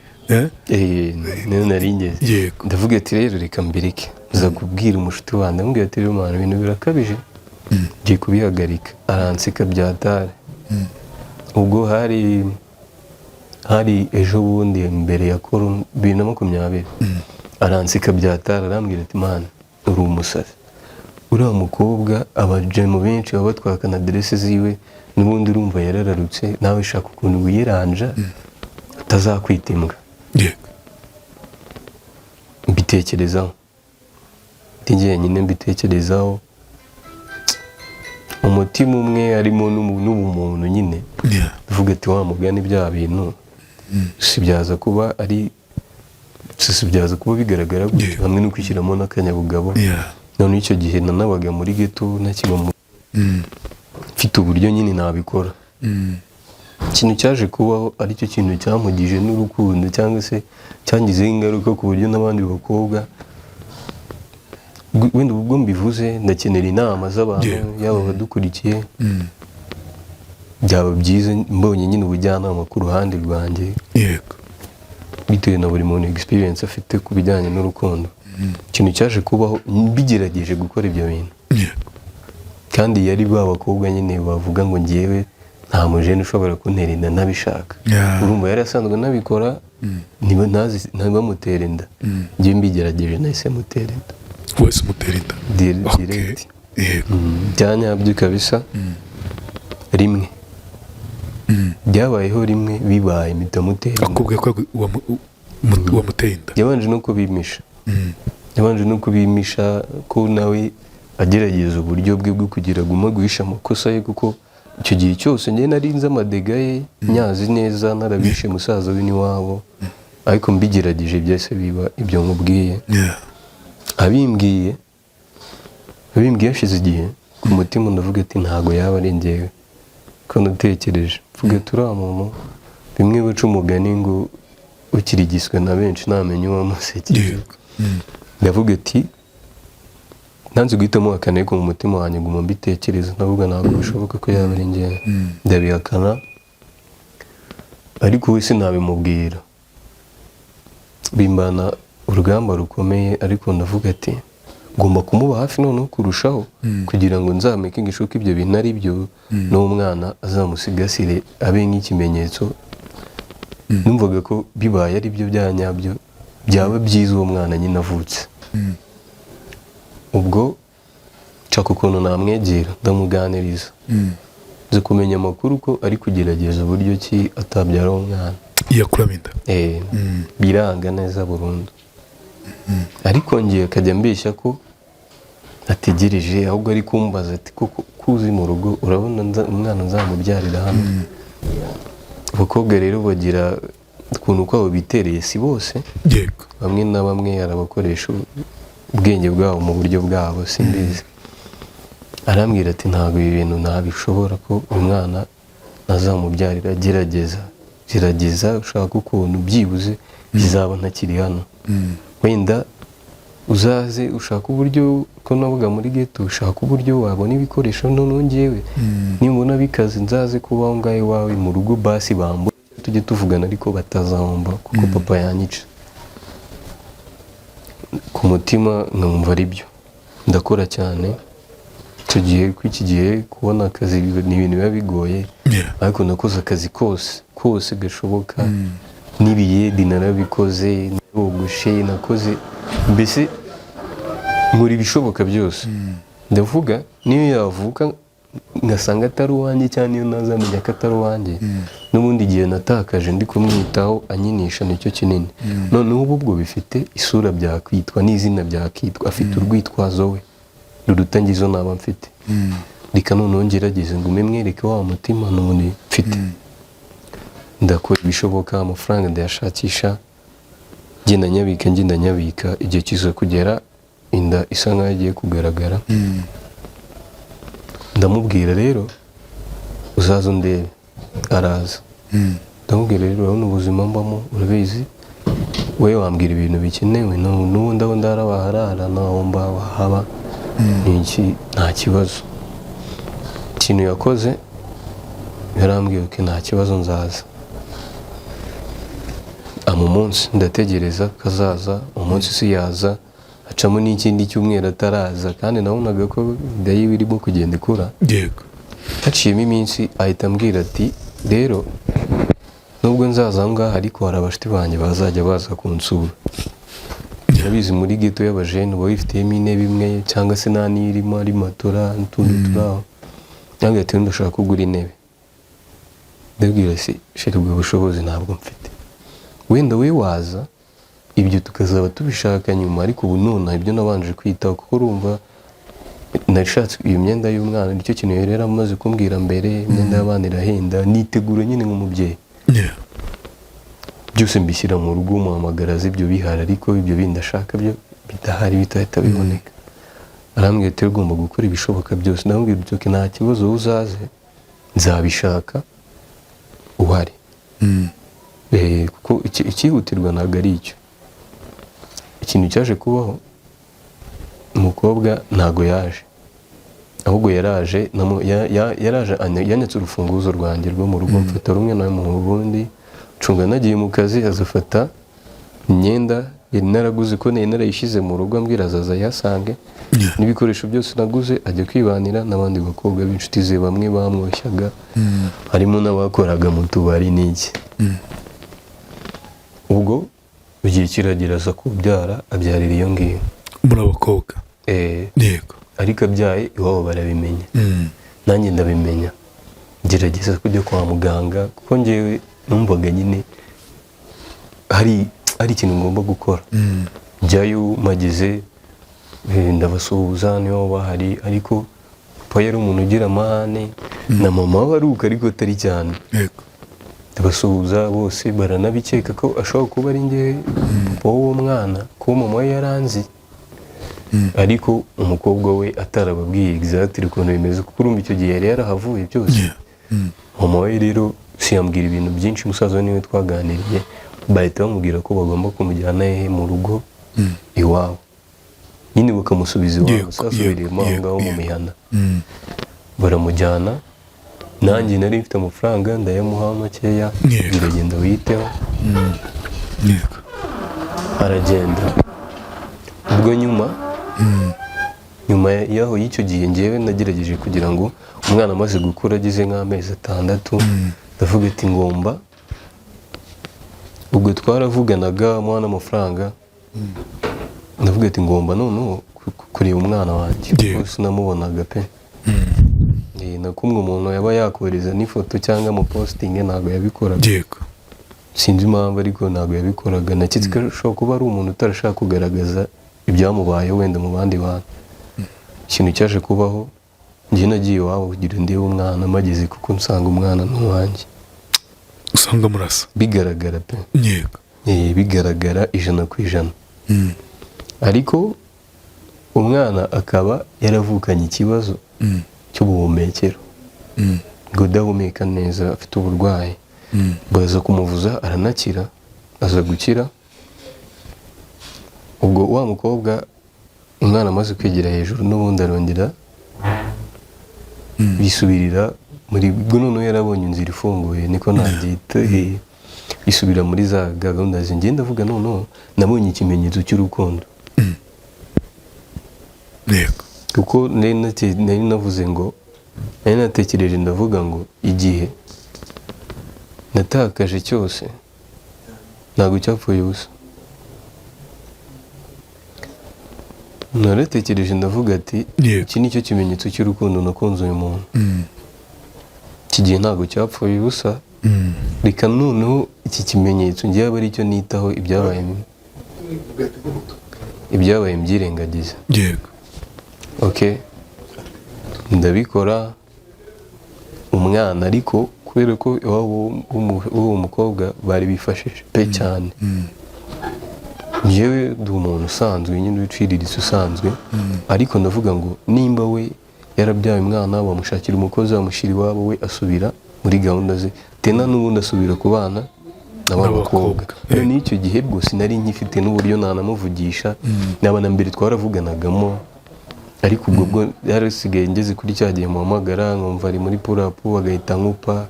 nari ngeze, ndavuga ati rero reka mbireke, nza kubwira umushuti wanjye, ambwira ati rero mwana ibintu birakabije, ngiye kubihagarika. aranseka byatare. ubwo hari ejo bundi mbere ya korona 2020, aranseka byatare, arambwira ati mana uri umusazi, uriya mukobwa abajemu benshi baba batwaka na aderese ziwe, n'ubundi urumva yarararutse, nawe shaka ukuntu wiyiranja utazakwita imbwa. mbitekerezaho ndi njyenyine, mbitekerezaho umutima umwe harimo n'ubumuntu nyine. uvuga ati wa mugani bya bintu si byaza kuba bigaragara gutyo, hamwe no kwishyiramo n'akanyabugabo. none icyo gihe nanabaga muri geto, ntakiba mfite uburyo nyine nabikora. ikintu cyaje kubaho aricyo kintu cyamugije n'urukundo, cyangwa se cyangizeho ingaruka ku buryo n'abandi bakobwa, wenda ubwo mbivuze ndakenera inama z'abantu, yaba abadukurikiye, byaba byiza mbonye nyine ubujyanama ku ruhande rwanjye, bitewe na buri muntu experience afite ku bijyanye n'urukundo. ikintu cyaje kubaho mbigerageje gukora ibyo bintu, kandi yari ba bakobwa nyine bavuga ngo ngewe nta mujene ushobora kuntera inda ntabishaka. urumva yari asanzwe nabikora, ntibamutera inda, ngewe mbigerageje nahise mutera inda. wese umutera inda direct. byanyabyo kabisa. rimwe byabayeho rimwe bibaye mpita mutera akubwiye ko wamuteye inda. yabanje no kubimisha yabanje no kubimisha ko nawe agerageza uburyo bwe bwo kugira guma guhisha amakosa ye, kuko icyo gihe cyose njye nari nzi amadega ye nyazi neza, narabishe musaza we n'iwabo, ariko mbigerageje byose biba ibyo nkubwiye. abimbwiye hashize igihe, ku mutima ndavuga ati ntago yaba ari njyewe, ko natekereje mvuga turiya muntu bimwe baca umugani ngo ukirigiswe na benshi ntamenya uwamusekeye. ndavuga ati nanze guhitamo akane ko mu mutima wanjye nguma mbitekereza, ndavuga ntabwo bishoboka ko yaba ari njyewe, ndabihakana, ariko we sinabimubwira, bimbana urugamba rukomeye, ariko ndavuga ati ngomba kumuba hafi noneho kurushaho, kugira ngo nzameke ngishoke ibyo bintu ari byo, n'umwana azamusigasire abe nk'ikimenyetso. numvaga ko bibaye ari byo bya nyabyo byaba byiza uwo mwana nyine avutse. ubwo nshaka ukuntu namwegera ndamuganiriza, nzi kumenya amakuru ko ari kugerageza uburyo ki atabyara uwo mwana, yakuramo inda. biranga neza burundu, ariko ngiye akajya mbeshya ko ategereje, ahubwo ari kumbaza ati koko kuzi mu rugo urabona umwana nzamubyarira hano. abakobwa rero bagira ukuntu kwabo bitereye, si bose, bamwe na bamwe arabakoresha ubwenge bwabo mu buryo bwabo, simbizi. arambwira ati ntabwo ibi bintu ntabishobora ko umwana nazamubyarira, gerageza ushaka ukuntu byibuze bizaba ntakiri hano, wenda uzaze ushaka uburyo, ko navuga muri ghetto, ushaka uburyo wabona ibikoresho, noneho njyewe nimbona bikaze nzaze kuba aho ngaho iwawe mu rugo, basi bambu tujye tuvugana ariko batazahomba, kuko papa yanyica. ku mutima nkumva ari byo, ndakora cyane icyo gihe, ko iki gihe kubona akazi ni ibintu biba bigoye, ariko nakoze akazi kose gashoboka, n'ibiyedi narabikoze, nogoshe nakoze, mbese nkora ibishoboka byose. ndavuga niyo yavuka ngasanga atari uwanjye, cyangwa niyo nazamenya ko atari uwanjye, n'ubundi igihe natakaje ndi kumwitaho anyinisha nicyo kinini. noneho ubu ubwo bifite isura byakwitwa n'izina byakitwa, afite urwitwazo we ruruta ngizo naba mfite. reka noneho ngerageze ngo mwereke wa mutima n'ubundi mfite. ndakora ibishoboka, amafaranga ndayashakisha, ngenda nyabika, igihe kiza kugera inda isa nkaho igiye kugaragara. ndamubwira rero uzaza undebe, araza. ndamubwira rero urabona ubuzima mbamo urabizi, wowe wambwira ibintu bikenewe, n'ubundi aho ndara waharara, naho mba wahaba, nta kibazo. ikintu yakoze yarambwiye ko nta kibazo nzaza. umunsi ndategereza kazaza, umunsi si yaza, acamo n'ikindi cyumweru ataraza, kandi nabonaga ko inda yiwe irimo kugenda ikura. haciyemo iminsi ahita ambwira ati rero nubwo nzaza aho ngaho, ariko hari abashuti banjye bazajya baza kunsura. urabizi muri ghetto y'abajene uba wifitiyemo intebe imwe, cyangwa se nta n'irimo ari matora n'utundi turaho. ntabwo ati ndashaka kugura intebe. ndabwira si sheri ubwo bushobozi ntabwo mfite, wenda we waza ibyo tukazaba tubishaka nyuma, ariko ubu none ibyo nabanje kwitaho, kuko urumva nashatse iyo myenda y'umwana, nicyo kintu rero amaze kumbwira mbere, imyenda y'abana irahenda, nitegura nyine nk'umubyeyi. byose mbishyira mu rugo, muhamagara azi ibyo bihari, ariko ibyo bindi ashaka byo bidahari, bitahita biboneka. arambwira ati ugomba gukora ibishoboka byose. ndamubwira uti nta kibazo, uzaze nzabishaka uhari. kuko ikihutirwa ntabwo ari icyo. ikintu cyaje kubaho, umukobwa ntago yaje, ahubwo yaraje yanyatse urufunguzo rwanjye rwo mu rugo, mfata rumwe nawe mu bundi ncunga, nagiye mu kazi, azafata imyenda yari naraguze, ko nari narayishyize mu rugo, ambwira azaza yasange n'ibikoresho byose naguze, ajya kwibanira n'abandi bakobwa b'inshuti ze, bamwe bamwoshyaga, harimo n'abakoraga mu tubari n'iki. ubwo igihe kiragera aza kubyara, abyarira iyo ngiyo muri abakobwa. ariko abyaye iwabo barabimenya, nanjye ndabimenya. gerageza kujya kwa muganga kuko njyewe numvaga nyine hari ikintu ngomba gukora. Njyayo mageze ndabasuhuza niyo bahari, ariko papa yari umuntu ugira amahane na mama we aruka ariko atari cyane. Ndabasuhuza bose baranabikeka ko ashobora kuba ari njye papa w'uwo mwana, kuko mama we yaranzi ariko umukobwa we atarababwiye exactly ukuntu bimeze, kuko urumva icyo gihe yari yarahavuye byose. Mama we rero siyambwira ibintu byinshi, musaza we niwe twaganiriye, bahita bamubwira ko bagomba kumujyana mu rugo iwabo, nyine bakamusubiza iwabo, sasubiriyemo aho ngaho mu mihana. Baramujyana, nanjye nari mfite amafaranga ndayamuha makeya, ndagenda witeho. Aragenda. Ubwo nyuma yaho y'icyo gihe njyewe nagerageje kugira ngo umwana amaze gukura agize nk'amezi 6, ndavuga ati ngomba, ubwo twaravuganaga muha n'amafaranga, ndavuga ati ngomba noneho kureba umwana wanjye kuko sinamubonaga pe. Na kumwe umuntu yaba yakohereza n'ifoto cyangwa amapositinge ntabwo yabikoraga, sinzi impamvu ariko ntabwo yabikoraga. Naketse ko ashobora kuba ari umuntu utarashaka kugaragaza ibyamubaye wenda mu bandi bantu. Ikintu cyaje kubaho, njye nagiye iwabo kugira ndebe umwana, mageze kuko nsanga umwana n'uwanjye. Usanga murasa bigaragara pe. Bigaragara 100%. Ariko umwana akaba yaravukanye ikibazo cy'ubuhumekero, ngo adahumeka neza, afite uburwayi. Baza kumuvuza aranakira, aza gukira. Ubwo wa mukobwa umwana amaze kwegera hejuru n'ubundi arongera bisubirira muri bwo, noneho yarabonye inzira ifunguye, niko nabyita, bisubira muri za gahunda ze. Ngenda ndavuga noneho nabonye ikimenyetso cy'urukundo, kuko nari navuze ngo, nari natekereje ndavuga ngo igihe natakaje cyose ntabwo cyapfuye ubusa. Naratekereje ndavuga ati iki nicyo kimenyetso cy'urukundo nakunze uyu muntu, iki gihe ntabwo cyapfuye ubusa. Reka noneho iki kimenyetso ngiye aba aricyo nitaho, ibyabaye mbyirengagiza. Ndabikora umwana, ariko kubera ko uwo mukobwa bari bifashije pe cyane. Njyewe ndi umuntu usanzwe nyine wiciriritse usanzwe, ariko ndavuga ngo nimba we yarabyaye umwana, bamushakira umukozi, bamushyira iwabo, we asubira muri gahunda ze, tena n'ubundi asubira ku bana n'abakobwa. N'icyo gihe rwose nari nkifite n'uburyo nanamuvugisha, n'abana mbere twaravuganagamo, ariko ubwo bwo yarasigaye ngeze kuri cya gihe muhamagara nkumva ari muri purapu, agahita nkupa,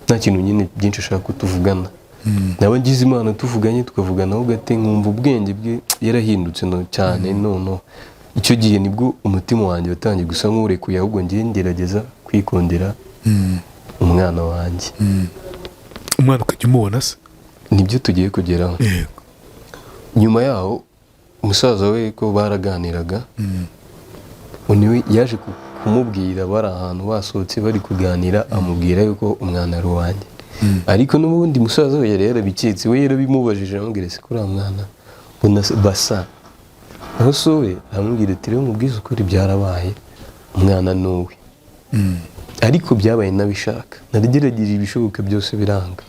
nta kintu nyine byinshi ashaka kutuvugana. Naba ngize Imana tuvuganye tukavuganaho gate, nkumva ubwenge bwe yarahindutse cyane. Noneho icyo gihe nibwo umutima wanjye watangiye gusa nk'urekuye, ahubwo ngiye ngerageza kwikondera umwana wanjye. Umwana ukajya umubona se? Nibyo tugiye kugeraho. Nyuma yaho umusaza we ko baraganiraga, niwe yaje kumubwira, bari ahantu basohotse bari kuganira, amubwira yuko umwana ari uwanjye. Ariko n'ubundi musaza we yari yarabiketse, we yarabimubajije, amubwira se kuri mwana basa. Aho so we amubwira ati rero mubwize ukuri byarabaye, umwana nuwe. Ariko byabaye nabishaka, narigerageje ibishoboka byose biranga,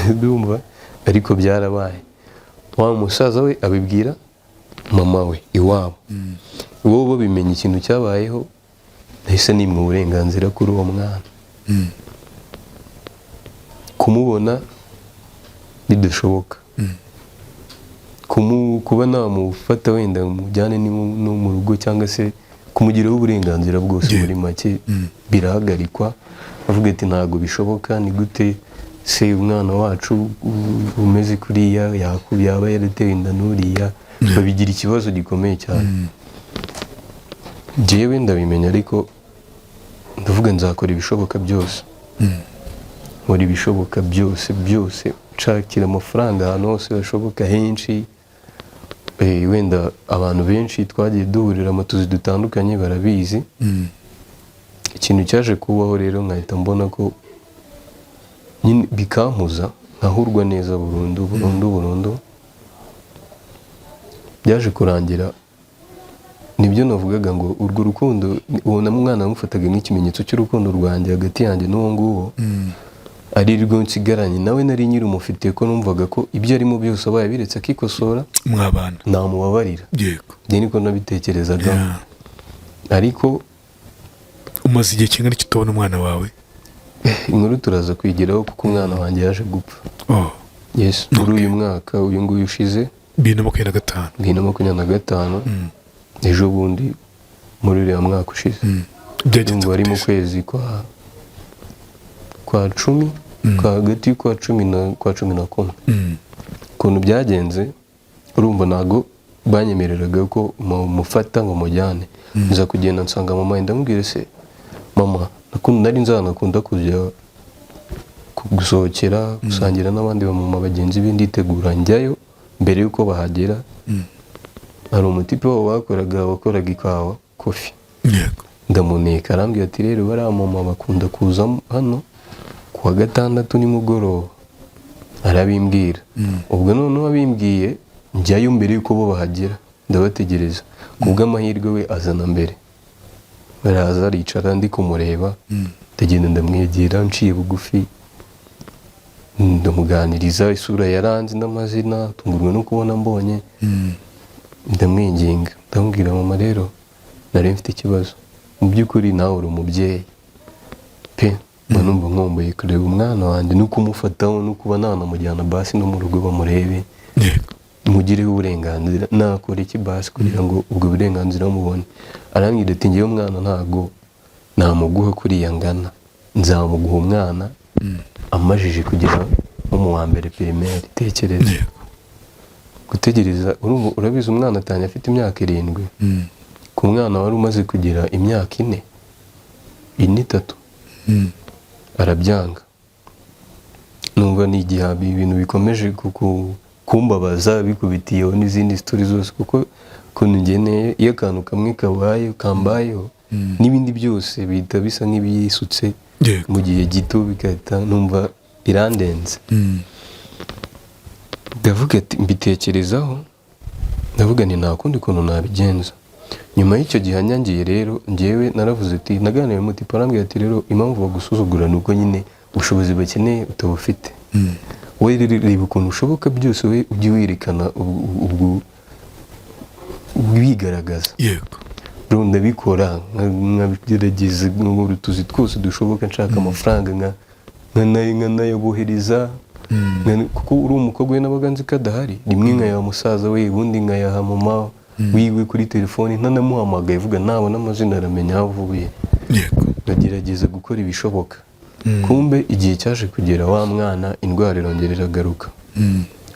ndumva, ariko byarabaye. Wa musaza we abibwira mama we iwabo, bo babimenye ikintu cyabayeho, nahise nimwe uburenganzira kuri uwo mwana. Kumubona bidashoboka, kuba namufata wenda mujyane no mu rugo cyangwa se kumugiraho uburenganzira bwose, muri make birahagarikwa. Avuga ati ntabwo bishoboka, ni gute se umwana wacu umeze kuriya yaba yarateye inda n'uriya, babigira ikibazo gikomeye cyane. Njyewe ndabimenya, ariko ndavuga nzakora ibishoboka byose, nkora ibishoboka byose, nshakira amafaranga ahantu hose hashoboka henshi. Wenda abantu benshi twagiye duhurira mu tuzi dutandukanye barabizi. Ikintu cyaje kubaho rero nkahita mbona ko nyine bikampuza nkahurwa neza burundu byaje kurangira. Nibyo navugaga ngo urwo rukundo ubona umwana wamufataga nk'ikimenyetso cy'urukundo rwanjye hagati yanjye n'uwo nguwo ari rwo nsigaranye nawe. Nari nyiri umufitiye ko numvaga ko ibyo arimo byose abaye biretse akikosora mwabana namubabarira. yego njye niko nabitekerezaga. Ariko umaze igihe kingana iki utabona umwana wawe? inkuru turaza kwigiraho kuko umwana wanjye yaje gupfa. Yes, muri uyu mwaka uyu nguyu ushize 2025 ejo bundi muri uriya mwaka ushize byagenze wari mu kwezi kwa cumi hagati y'ukwa cumi na kumwe. Ukuntu byagenze urumva ntago banyemereraga ko mufata ngo mujyane. nza kugenda nsanga mama ndamubwira se mama nari nzanakunda kujya gusohokera gusangira n'abandi bamama bagenzi be nditegura njyayo mbere yuko bahagera. hari umutipe wabo wakoraga ikawa kofi. ndamuneka arambwira ati rero bariya mama bakunda kuza hano kuwa gatandatu nimugoroba. arabimbwira ubwo noneho abimbwiye njyayo mbere yuko bo bahagera ndabategereza. kubw'amahirwe we azana mbere, baraza aricara ndi kumureba ndagenda ndamwegera nciye bugufi ndamuganiriza. isura yaranze n'amazina tungurwa no kubona mbonye. ndamwinginga ndamubwira mama rero nari mfite ikibazo, mu by'ukuri nawe uri umubyeyi pe, numva nkomboye kureba umwana wanjye no kumufataho no kuba nanamujyana basi no mu rugo bamurebe mugireho uburenganzira. nakora iki basi kugira ngo ubwo burenganzira mubone? arambwira ati ngewe umwana ntago namuguha kuriya ngana, nzamuguha umwana amajije kugera nko mu wa mbere primaire. tekereza gutegereza, urabizi umwana atanye afite imyaka 7 ku mwana wari umaze kugira imyaka 4 3 arabyanga. numva ni igihabi ibintu bikomeje kumbabaza bikubitiyeho n'izindi story zose kuko kuntu ngeneye iyo akantu kamwe kambayeho n'ibindi byose bihita bisa nk'ibisutse mu gihe gito bigahita numva birandenze. ndavuga ati mbitekerezaho ndavuga ni nta kundi kuntu nabigenza. nyuma y'icyo gihe nyangiye rero njyewe naravuze ati naganiriye mu tipo arambwira ati rero impamvu bagusuzugura nuko nyine ubushobozi bakeneye utabufite. we reba ukuntu ushoboka byose we ujye wirekana ubwo wigaragaza. rero ndabikora nkagerageza mu tuzi twose dushoboka nshaka amafaranga nkanayabohereza kuko uri umukobwa we nabaga nzi ko adahari. rimwe nkayaha musaza we ubundi nkayaha mama wiwe kuri telefoni ntanamuhamagaye vuga nabona amazina aramenya aho avuye. ndagerageza gukora ibishoboka. kumbe igihe cyaje kugera wa mwana indwara irongera iragaruka.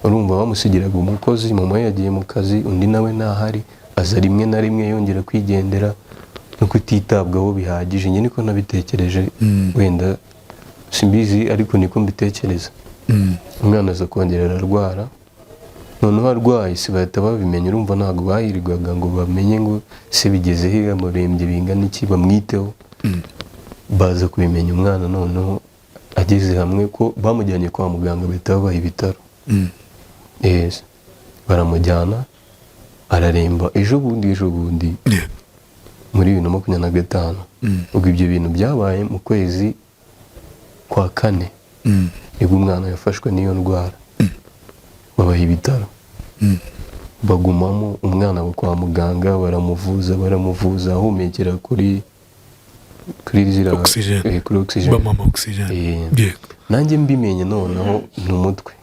urumva bamusigiraga umukozi, mama yagiye mu kazi undi nawe ntahari, aza rimwe na rimwe yongera kwigendera no kutitabwaho bihagije. njye niko nabitekereje, wenda simbizi ariko niko mbitekereza. umwana aza kongera ararwara, noneho arwaye si bahita babimenya. urumva ntabwo bahirirwaga ngo bamenye ngo se bigeze he amurembye bingana iki bamwiteho. baza kubimenya umwana noneho ageze hamwe ko bamujyanye kwa muganga bahita babaha ibitaro. baramujyana araremba ejo bundi muri 2025. ubwo ibyo bintu byabaye mu kwezi kwa 4 nibwo umwana yafashwe n'iyo ndwara. babaha ibitaro bagumamo umwana wo kwa muganga baramuvuza ahumekera kuri oxygen bamama oxygen. nanjye mbimenye noneho n'umutwe.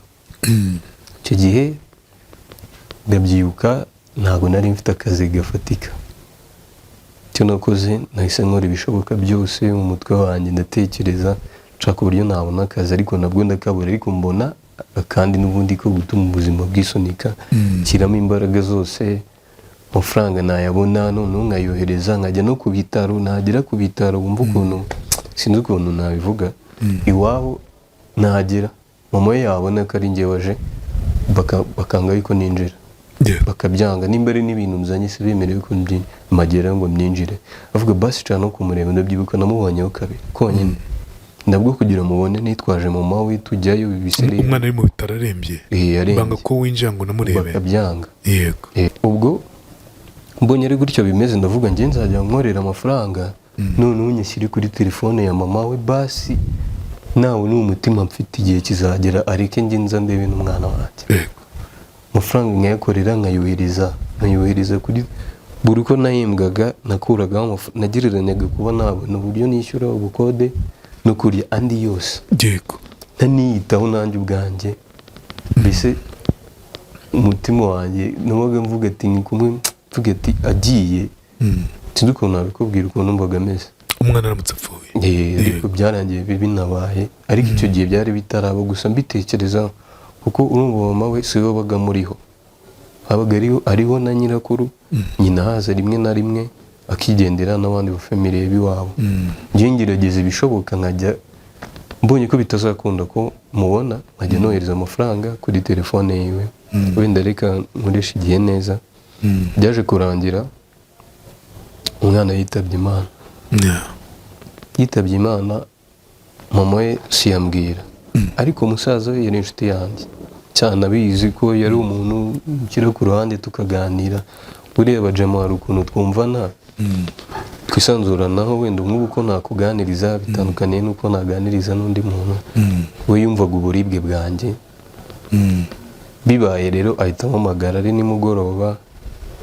icyo gihe ndabyibuka ntabwo nari mfite akazi gafatika. icyo nakoze nahise nkora ibishoboka byose mu mutwe wanjye ndatekereza nshaka uburyo nabona akazi, ariko nabwo ndakabura. ariko mbona kandi n'ubundi ko gutuma ubuzima bwisunika nshyiramo imbaraga zose, amafaranga nayabona noneho nkayohereza nkajya no ku bitaro. nagera ku bitaro wumva ukuntu sinzi ukuntu nabivuga, iwabo nagera mama we yabona ko ari njye waje bakanga yuko ninjira, bakabyanga. nimba ari n'ibintu nzanye si bemerewe ko magera ngo mbyinjire. avuga basi cyane no kumureba ndabyibuka namubonyeho kabiri konyine ndabwo kugira mubone nitwaje mama we tujyayo bisereye umwana ari mu bitaro arembye banga ko winjira ngo namurebe bakabyanga yego ubwo mbonye ari gutyo bimeze ndavuga nge nzajya nkorera amafaranga none unyishyire kuri telefone ya mama we basi nawe ni umutima mfite igihe kizagera areke nge nza ndebe n'umwana wanjye amafaranga nkayakorera nkayuhiriza kuri buri uko nahembwaga nakuragaho nagereranyaga kuba nabona uburyo nishyura ubukode no kurya andi yose yego ntaniyitaho nanjye ubwanjye mbese umutima wanjye nabaga mvuga ati ni kumwe mvuga ati agiye sinzi ukuntu nabikubwira ukuntu mbaga ameze umwana aramutse apfuye ariko byarangiye binabaye ariko icyo gihe byari bitaraba gusa mbitekerezaho kuko urumva mama we si we wabaga muriho habaga ariho na nyirakuru nyina haza rimwe na rimwe akigendera n'abandi bafamiliye b'iwabo njye ngerageza ibishoboka nkajya mbonye ko bitazakunda ko mubona nkajya nohereza amafaranga kuri telefone yiwe wenda reka nkoresha igihe neza byaje kurangira umwana yitabye Imana yitabye Imana mama we siyambwira ariko umusaza we yari inshuti yanjye cyane abizi ko yari umuntu ukira ku ruhande tukaganira ureba jama hari ukuntu twumvana twisanzuranaho wenda nk'ubu ko nakuganiriza bitandukaniye n'uko naganiriza n'undi muntu we yumvaga uburibwe bwanjye bibaye rero ahita ampamagara ari nimugoroba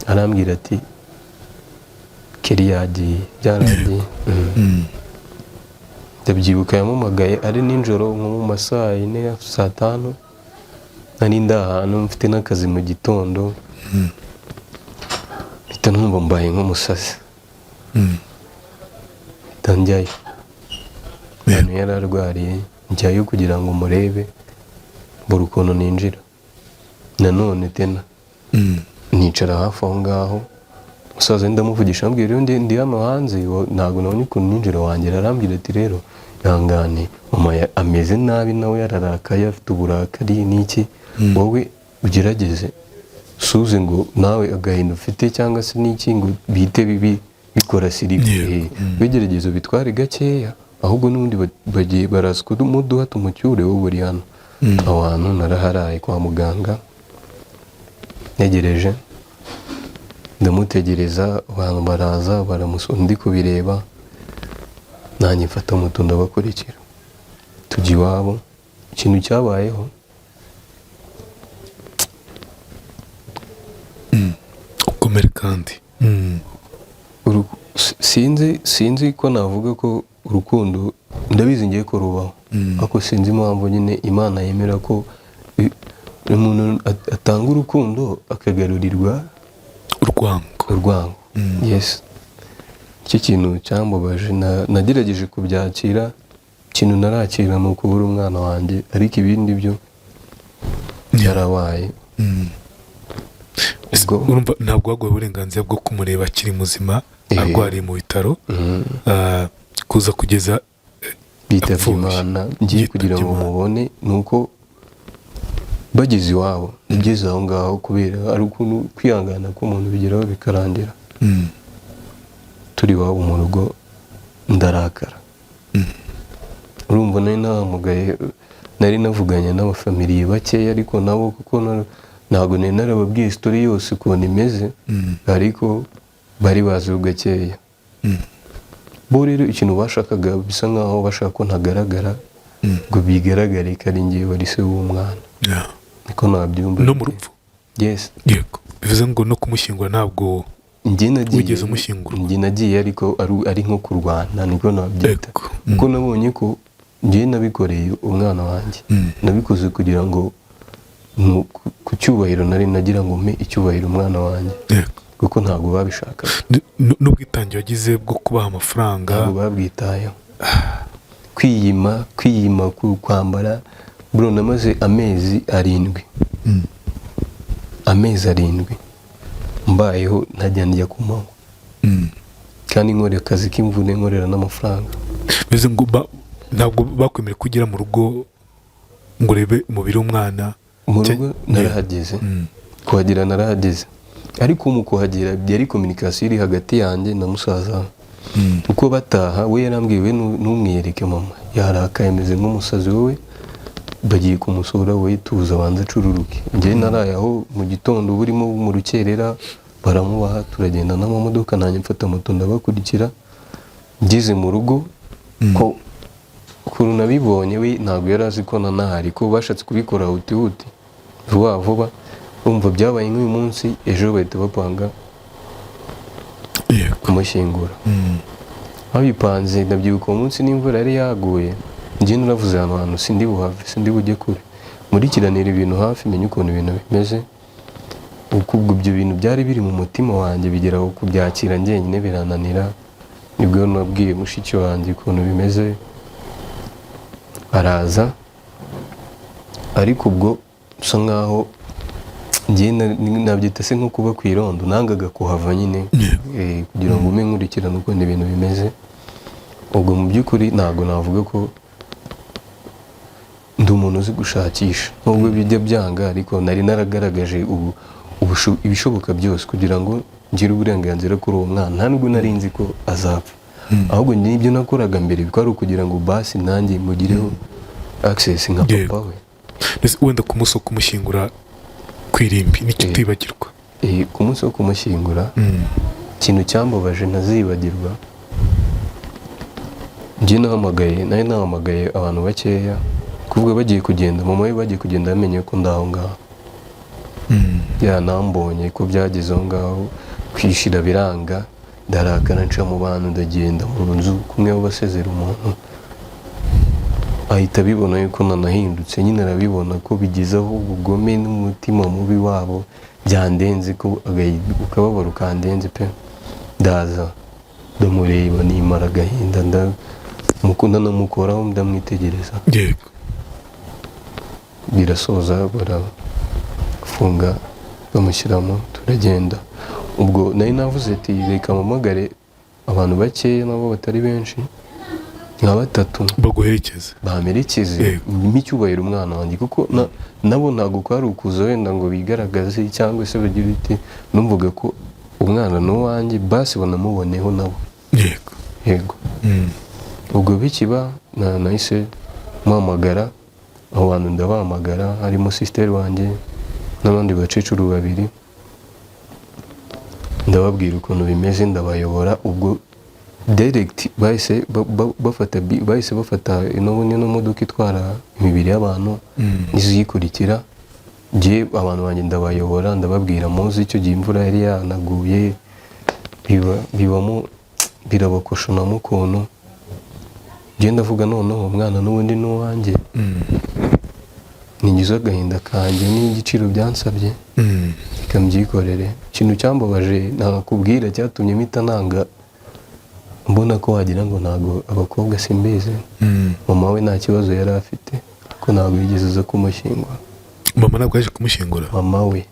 arambwira ati Keri yagiye byarangiye ndabyibuka yampamagaye ari nijoro nko mu masaa 4 saa 5 nari ndahantu mfite n'akazi mu gitondo mpita numva mbaye nk'umusazi njyayo ahantu yari arwariye njyayo kugira ngo murebe mbura ukuntu ninjira nanone tena nicara hafi aho ngaho umusaza ndamuvugisha ambwira rero ndi hano hanze ntabwo nabonye ukuntu ninjira wanjye arambwira ati rero ihangane mama ameze nabi nawe yararakaye afite uburakari n'iki wowe ugerageze suze ngo nawe agahinda ufite cyangwa se n'iki ngo bihite bikora sirive bigerageza bitware gakeya ahubwo n'ubundi bagiye baraza kumuduha tumucyure wowe uri hano aho hantu naraharaye kwa muganga ntegereje ndamutegereza abantu baraza baramusura ndi kubireba nanjye mfata moto ndabakurikira tujya iwabo ikintu cyabayeho ukomere kandi sinzi ko navuga ko urukundo ndabizi ngiye ko rubaho ariko sinzi impamvu nyine Imana yemera ko umuntu atanga urukundo akagarurirwa urwango yes iki kintu cyambabaje nagerageje kubyakira ikintu narakira ni ukubura umwana wanjye ariko ibindi byo byarabaye ntabwo waguha uburenganzira bwo kumureba akiri muzima arwariye mu bitaro kuza kugeza bitabye Imana ngiye kugira ngo mubone ni uko bageze iwabo nageze aho ngaho kubera ari ukuntu kwihangana k'umuntu bigeraho bikarangira turi iwabo mu rugo ndarakara urumva nari namugaye nari navuganye n'abafamiliye bakeya ariko nabo kuko ntabwo nari narababwiye story yose ukuntu imeze ariko bari bazi gakeya bo rero ikintu bashakaga bisa nkaho bashaka ko ntagaragara ngo bigaragare ko ari njye wari se w'umwana niko nabyumva no mu rupfu yes yego bivuze ngo no kumushyingura ntabwo wigeze umushyingura njye nagiye ariko ari nko kurwana niko nabyita kuko nabonye ko njye nabikoreye umwana wanjye nabikoze kugira ngo ku cyubahiro nari nagira ngo mpe icyubahiro umwana wanjye kuko ntabwo babishaka n'ubwitange wagize bwo kubaha amafaranga ntabwo babwitayeho kwiyima kwambara bro namaze amezi 7 mbayeho ntajya njya ku manywa kandi nkorera akazi k'imvune nkorera n'amafaranga bivuze ngo ntabwo bakwemera kugera mu rugo ngo urebe umubiri w'umwana mu rugo narahageze kuhagera narahageze ariko mu kuhagera byari communication iri hagati yanjye na musaza uko bataha we yarambwiwe n'umwiyereke mama yarakaye ameze nk'umusazi, wowe bagiye kumusura, wowe tuza abanza acururuke. Njye naraye aho mu gitondo burimo mu rukerera, baramubaha, turagenda n'amamodoka, nanjye mfata moto ndabakurikira. Ngeze mu rugo ko ukuntu nabibonye, we ntabwo yari azi ko nanahari, ko bashatse kubikora huti vuba vuba. Urumva byabaye nk'uyu munsi, ejo bahita bapanga kumushyingura. Babipanze, ndabyibuka uwo munsi n'imvura yari yaguye. Njye naravuze ahantu hantu sindi buhave, sindi bujye kure, murikiranira ibintu hafi, menye ukuntu ibintu bimeze. Ubwo ibyo bintu byari biri mu mutima wanjye, bigera aho kubyakira njyenyine birananira. Nibwo nabwiye mushiki wanjye ukuntu bimeze, araza. Ariko ubwo usa nkaho njye nabyita se nko kuba ku irondo, nangaga kuhava nyine kugira ngo ume nkurikirane ukuntu ibintu bimeze. Ubwo mu by'ukuri ntabwo navuga ko ndi umuntu uzi gushakisha, nubwo bijya byanga, ariko nari naragaragaje ibishoboka byose kugira ngo ngire uburenganzira kuri uwo mwana. Nta nubwo nari nzi ko azapfa, ahubwo n'ibyo nakoraga mbere bikaba ari ukugira ngo basi nanjye mugireho access nka papa we. Wenda ku munsi wo kumushyingura ku irimbi nicyo utibagirwa? Ku munsi wo kumushyingura ikintu cyambabaje ntazibagirwa, njye nari nahamagaye abantu bakeya, kuvuga bagiye kugenda, mama we bagiye kugenda yamenye ko ndaho ngaho. Yanambonye ko byageze aho ngaho, kwishira biranga, ndarakara nca mu bantu ndagenda mu nzu kumwe aho basezera umuntu. Ahita abibona yuko nanahindutse, nyine arabibona ko bigezaho ubugome n'umutima mubi wabo byandenze, ko ukababara ukandenze pe. Ndaza ndamureba, nimara agahinda, ndamukunda, namukoraho, ndamwitegereza. Birasoza, barafunga bamushyiramo, turagenda. Ubwo nari navuze ati reka mpamagare abantu bakeya nabo batari benshi, nka 3 baguherekeze, bamerekeze nk'icyubahiro umwana wanjye, kuko nabo ntabwo kwari ukuza wenda ngo bigaragaze cyangwa se bagire iti, numvaga ko umwana n'uwanjye basi banamuboneho nabo. Yego. Ubwo bikiba nahise mpamagara abo bantu, ndabahamagara, harimo sister wanjye n'abandi bacecuru 2, ndababwira ukuntu bimeze, ndabayobora. Ubwo direct bahise bafata ino modoka itwara imibiri y'abantu n'izikurikira. Njye abantu banjye ndabayobora, ndababwira muzi icyo gihe imvura yari yanaguye, bibamo birabakoshonamo ukuntu. Njye ndavuga noneho umwana n'ubundi n'uwanjye, ningize agahinda kanjye n'igiciro byansabye, ikamubyikorere. Ikintu cyambabaje nakubwira cyatumye mpita nanga, mbona ko wagira ngo ntabwo abakobwa simbizi. Mama we nta kibazo yari afite, ko ntabwo yigeze aza kumushyingura. Mama ntabwo yaje kumushyingura? Mama we,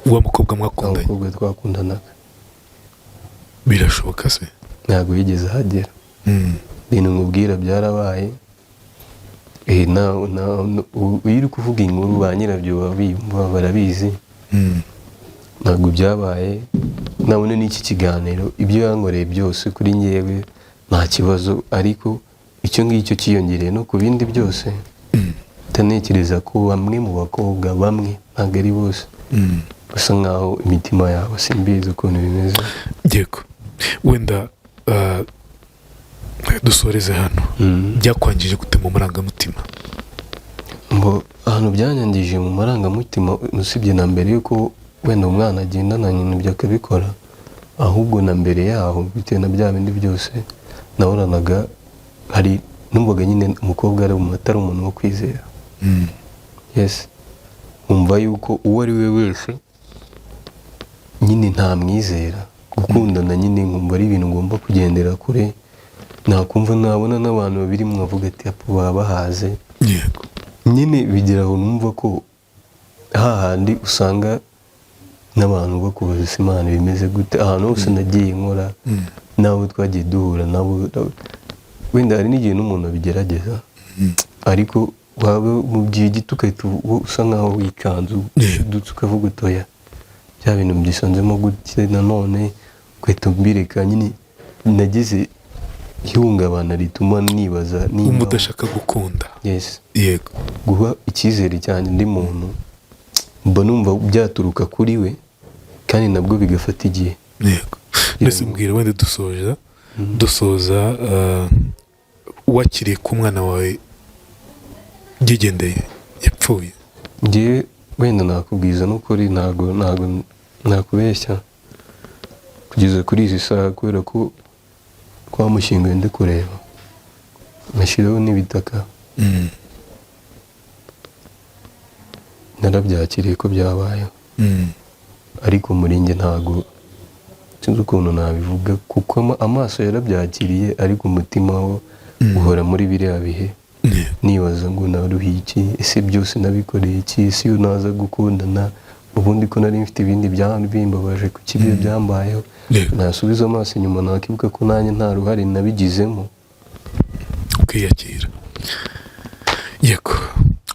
uwo mukobwa mwakundanye? Abakobwa twakundanaga. Birashoboka se? Ntabwo yigeze ahagera. Ibintu nkubwira byarabaye. Iyo uri kuvuga inkuru ba nyirabyo barabizi. Ntabwo byabaye. Nabone n'iki kiganiro, ibyo yankoreye byose kuri njyewe nta kibazo, ariko icyo ngicyo cyiyongereye no ku bindi byose. Ndatekereza ko bamwe mu bakobwa, bamwe ntabwo ari bose, basa nkaho imitima yabo simbizi ukuntu bimeze. Yego. Wenda dusoreze hano, byakwangije gute mu marangamutima? Ahantu byanyangije mu marangamutima, usibye na mbere yuko wenda umwana agendana nyina ibyo akabikora, ahubwo na mbere yaho bitewe na bya bindi byose nahoranaga, hari numvaga nyine umukobwa atari umuntu wo kwizera. Yes, umva yuko uwo ari we wese nyine ntamwizera. Gukundana nyine nkumva ari ibintu ngomba kugendera kure, nakumva nabona n'abantu babiri mwavuga ati apo baba bahaze. Yego. Nyine bigera aho numva ko hahandi usanga n'abantu bakubaza Imana bimeze gute. Ahantu hose nagiye nkora, nabo twagiye duhura nabo, wenda hari n'igihe n'umuntu abigerageza, ariko waba mu gihe gito ukahita usa nkaho wikanzu, ukavuga utoya bya bintu byisonzemo gute, nanone ukahita mbireka. Nyine nagize ihungabana rituma nibaza wumva udashaka gukunda. yes Yego. guha icyizere cyanjye undi muntu mba numva byaturuka kuri we kandi nabwo bigafata igihe. Yego. Mbese mbwira wenda dusoza wakiriye ko umwana wawe yigendeye yapfuye. Njyewe wenda nakubwiza n'ukuri ntago nakubeshya kugeza kuri izi saha kubera ko twamushyinguye ndi kureba nashyiraho n'ibitaka narabyakiriye ko byabayeho ariko muri njye ntago sinzi ukuntu nabivuga kuko amaso yarabyakiriye ariko umutima wo uhora muri biriya bihe nibaza ngo naruhiye iki, ese byose nabikoreye iki, ese iyo naza gukundana ubundi ko nari mfite ibindi bimbabaje ku kibyo byambayeho. Nasubiza amaso inyuma nakibuka ko nanjye nta ruhare nabigizemo. Ukiyakira. Yego.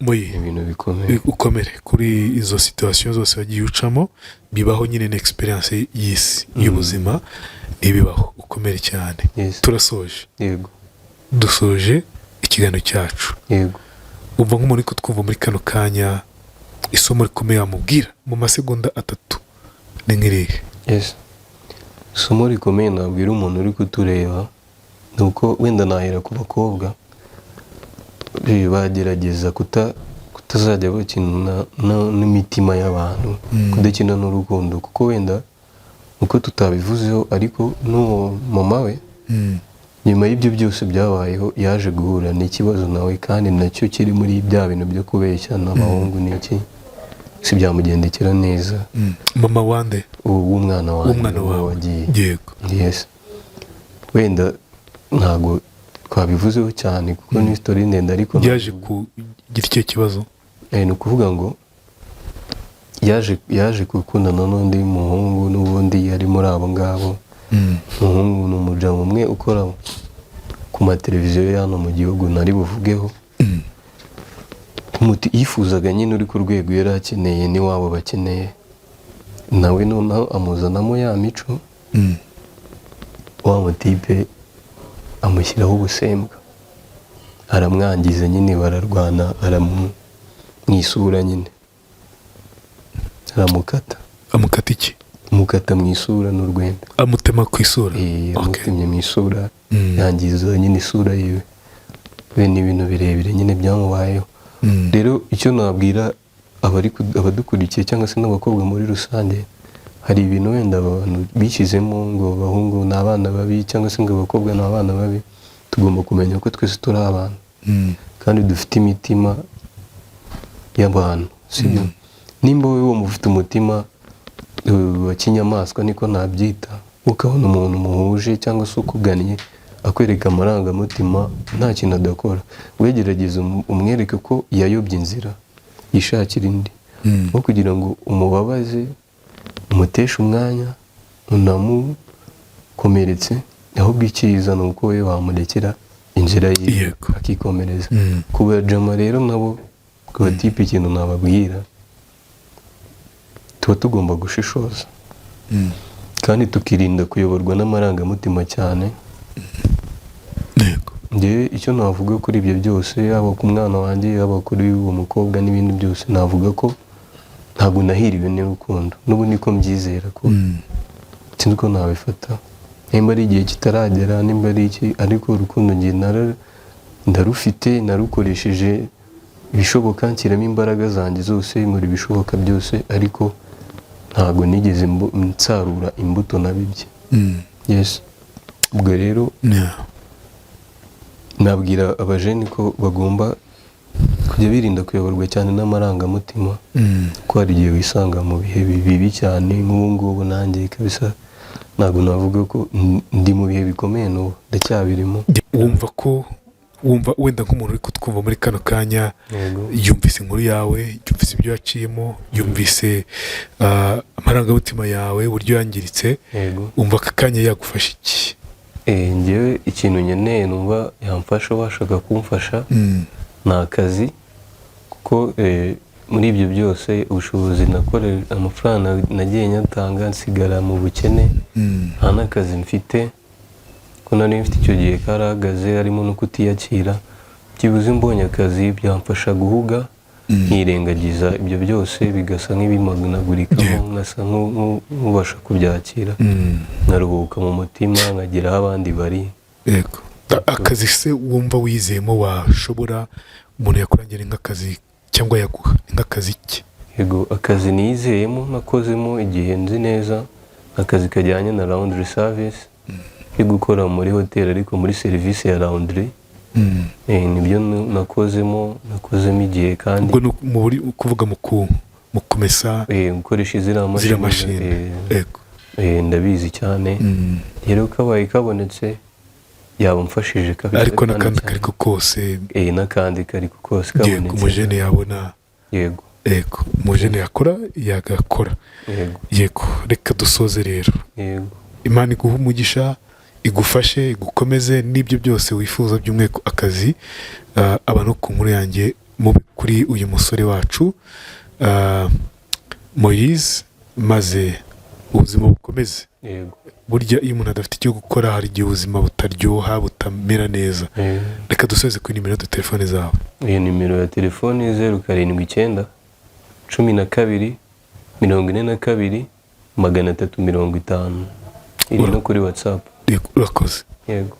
Ibintu bikomeye. Ukomere kuri izo situation zose wagiye ucamo, bibaho nyine n'experience y'isi y'ubuzima ibibaho. Ukomere cyane. Turasoje. Yego. Dusoje ikiganiro cyacu. Yego. Umva nk'umuntu uri kutwumva muri kano kanya, isomo rikomeye amubwira mu masegonda 3 ni nk'irihe? Yes. Isomo rikomeye nabwira umuntu uri kutureba nuko wenda nahera ku bakobwa bagerageza kutazajya bakina n'imitima y'abantu, kudakina n'urukundo kuko wenda uko tutabivuzeho ariko n'uwo mama we nyuma y'ibyo byose byabayeho yaje guhura n'ikibazo nawe kandi nacyo kiri muri bya bintu byo kubeshya n'abahungu n'iki si byamugendekera neza. Mama wande w'umwana wawe wagiye. Yego. Yes. Wenda ntago twabivuzeho cyane kuko ni story ndende ariko yaje kugira icyo kibazo. Ni ukuvuga ngo yaje gukundana n'undi muhungu n'ubundi yari muri abo ngabo. Umuhungu ni umujama umwe ukora ku mateleviziyo y'ano mu gihugu nari buvugeho. Yifuzaga nyine uri ku rwego yari akeneye n'iwabo bakeneye nawe noneho amuzanamo ya mico wa mutipe amushyiraho ubusembwa aramwangiza nyine bararwana aramwisura nyine aramukata. Amukata iki? Amukata mu isura n'urwenda. Amutema ku isura? Amutemye mu isura yangiza nyine isura yiwe. Ni ibintu birebire nyine byamubayeho. Rero icyo nabwira abadukurikiye cyangwa se n'abakobwa muri rusange, hari ibintu wenda abantu bishyizemo ngo abahungu ni abana babi cyangwa se ngo abakobwa ni abana babi. Tugomba kumenya ko twese turi abantu kandi dufite imitima y'abantu, sibyo? Nimba wowe mufite umutima wa kinyamaswa niko nabyita, ukabona umuntu muhuje cyangwa se ukugannye akwereka amarangamutima nta kintu adakora, wegerageza umwereke ko yayobye inzira yishakira indi aho kugira ngo umubabaze umuteshe umwanya unamukomeretse, ahubwo icyiza ni uko we wamurekera inzira ye akikomereza. Ku bajama rero nabo ku batipe ikintu nababwira, tuba tugomba gushishoza kandi tukirinda kuyoborwa n'amarangamutima cyane. Njyewe icyo navuga kuri ibyo byose, yaba ku mwana wanjye yaba kuri uwo mukobwa n'ibindi byose, navuga ko ntabwo nahiriwe n'urukundo, n'ubu niko mbyizera ko sinzi ko nabifata, nimba ari igihe kitaragera, nimba ari iki, ariko urukundo njye ndarufite, narukoresheje ibishoboka, nshyiramo imbaraga zanjye zose, nkora ibishoboka byose, ariko ntabwo nigeze nsarura imbuto nabibye. Yes. Ubwo rero nabwira abajeni ko bagomba kujya birinda kuyoborwa cyane n'amarangamutima, ko hari igihe wisanga mu bihe bibi cyane. Nk'ubu ngubu nanjye kabisa ntabwo navuga ko ndi mu bihe bikomeye, n'ubu ndacyabirimo. Wumva wenda nk'umuntu uri kutwumva muri kano kanya, yumvise inkuru yawe, yumvise ibyo waciyemo, yumvise amarangamutima yawe uburyo yangiritse, wumva aka kanya yagufasha iki? Njyewe ikintu nkeneye numva yamfasha, washaka kumfasha ni akazi, kuko muri ibyo byose ubushobozi nakoreye, amafaranga nagiye nyatanga nsigara mu bukene, nta n'akazi mfite. ko nari mfite icyo gihe karahagaze harimo no kutiyakira, byibuze mbonye akazi byamfasha guhuga nkirengagiza ibyo byose bigasa nk'ibimagunagurikamo nkasa nk'ubasha kubyakira nkaruhuka mu mutima nkagira aho abandi bari. yego. Akazi se wumva wizeyemo washobora umuntu yakurangira nk'akazi cyangwa yaguha nk'akazi ke? Yego, akazi nizeyemo nakozemo igihe nzi neza, akazi kajyanye na laundry service yo gukora muri hoteli ariko muri serivisi ya laundry. Nibyo nakozemo igihe kandi ubwo muri kuvuga mu kumesa gukoresha ziriya mashini. yego, ndabizi cyane. rero kabaye kabonetse yaba mfashije kabisa, ariko n'akandi kariko kose n'akandi kariko kose kabonetse umujene yabona. yego yego, umujene yakora yagakora. yego, reka dusoze rero. yego, Imana iguha umugisha, igufashe, igukomeze n'ibyo byose wifuza by'umweko akazi. Abantu ku nkuru yanjye kuri uyu musore wacu Moise, maze ubuzima bukomeze. yego, Burya iyo umuntu adafite icyo gukora hari igihe ubuzima butaryoha butamera neza. Reka dusoze kuri nimero ya telefone zawe. iyo nimero ya telefoni 079 12 42 350 iri no kuri WhatsApp. Urakoze. yego.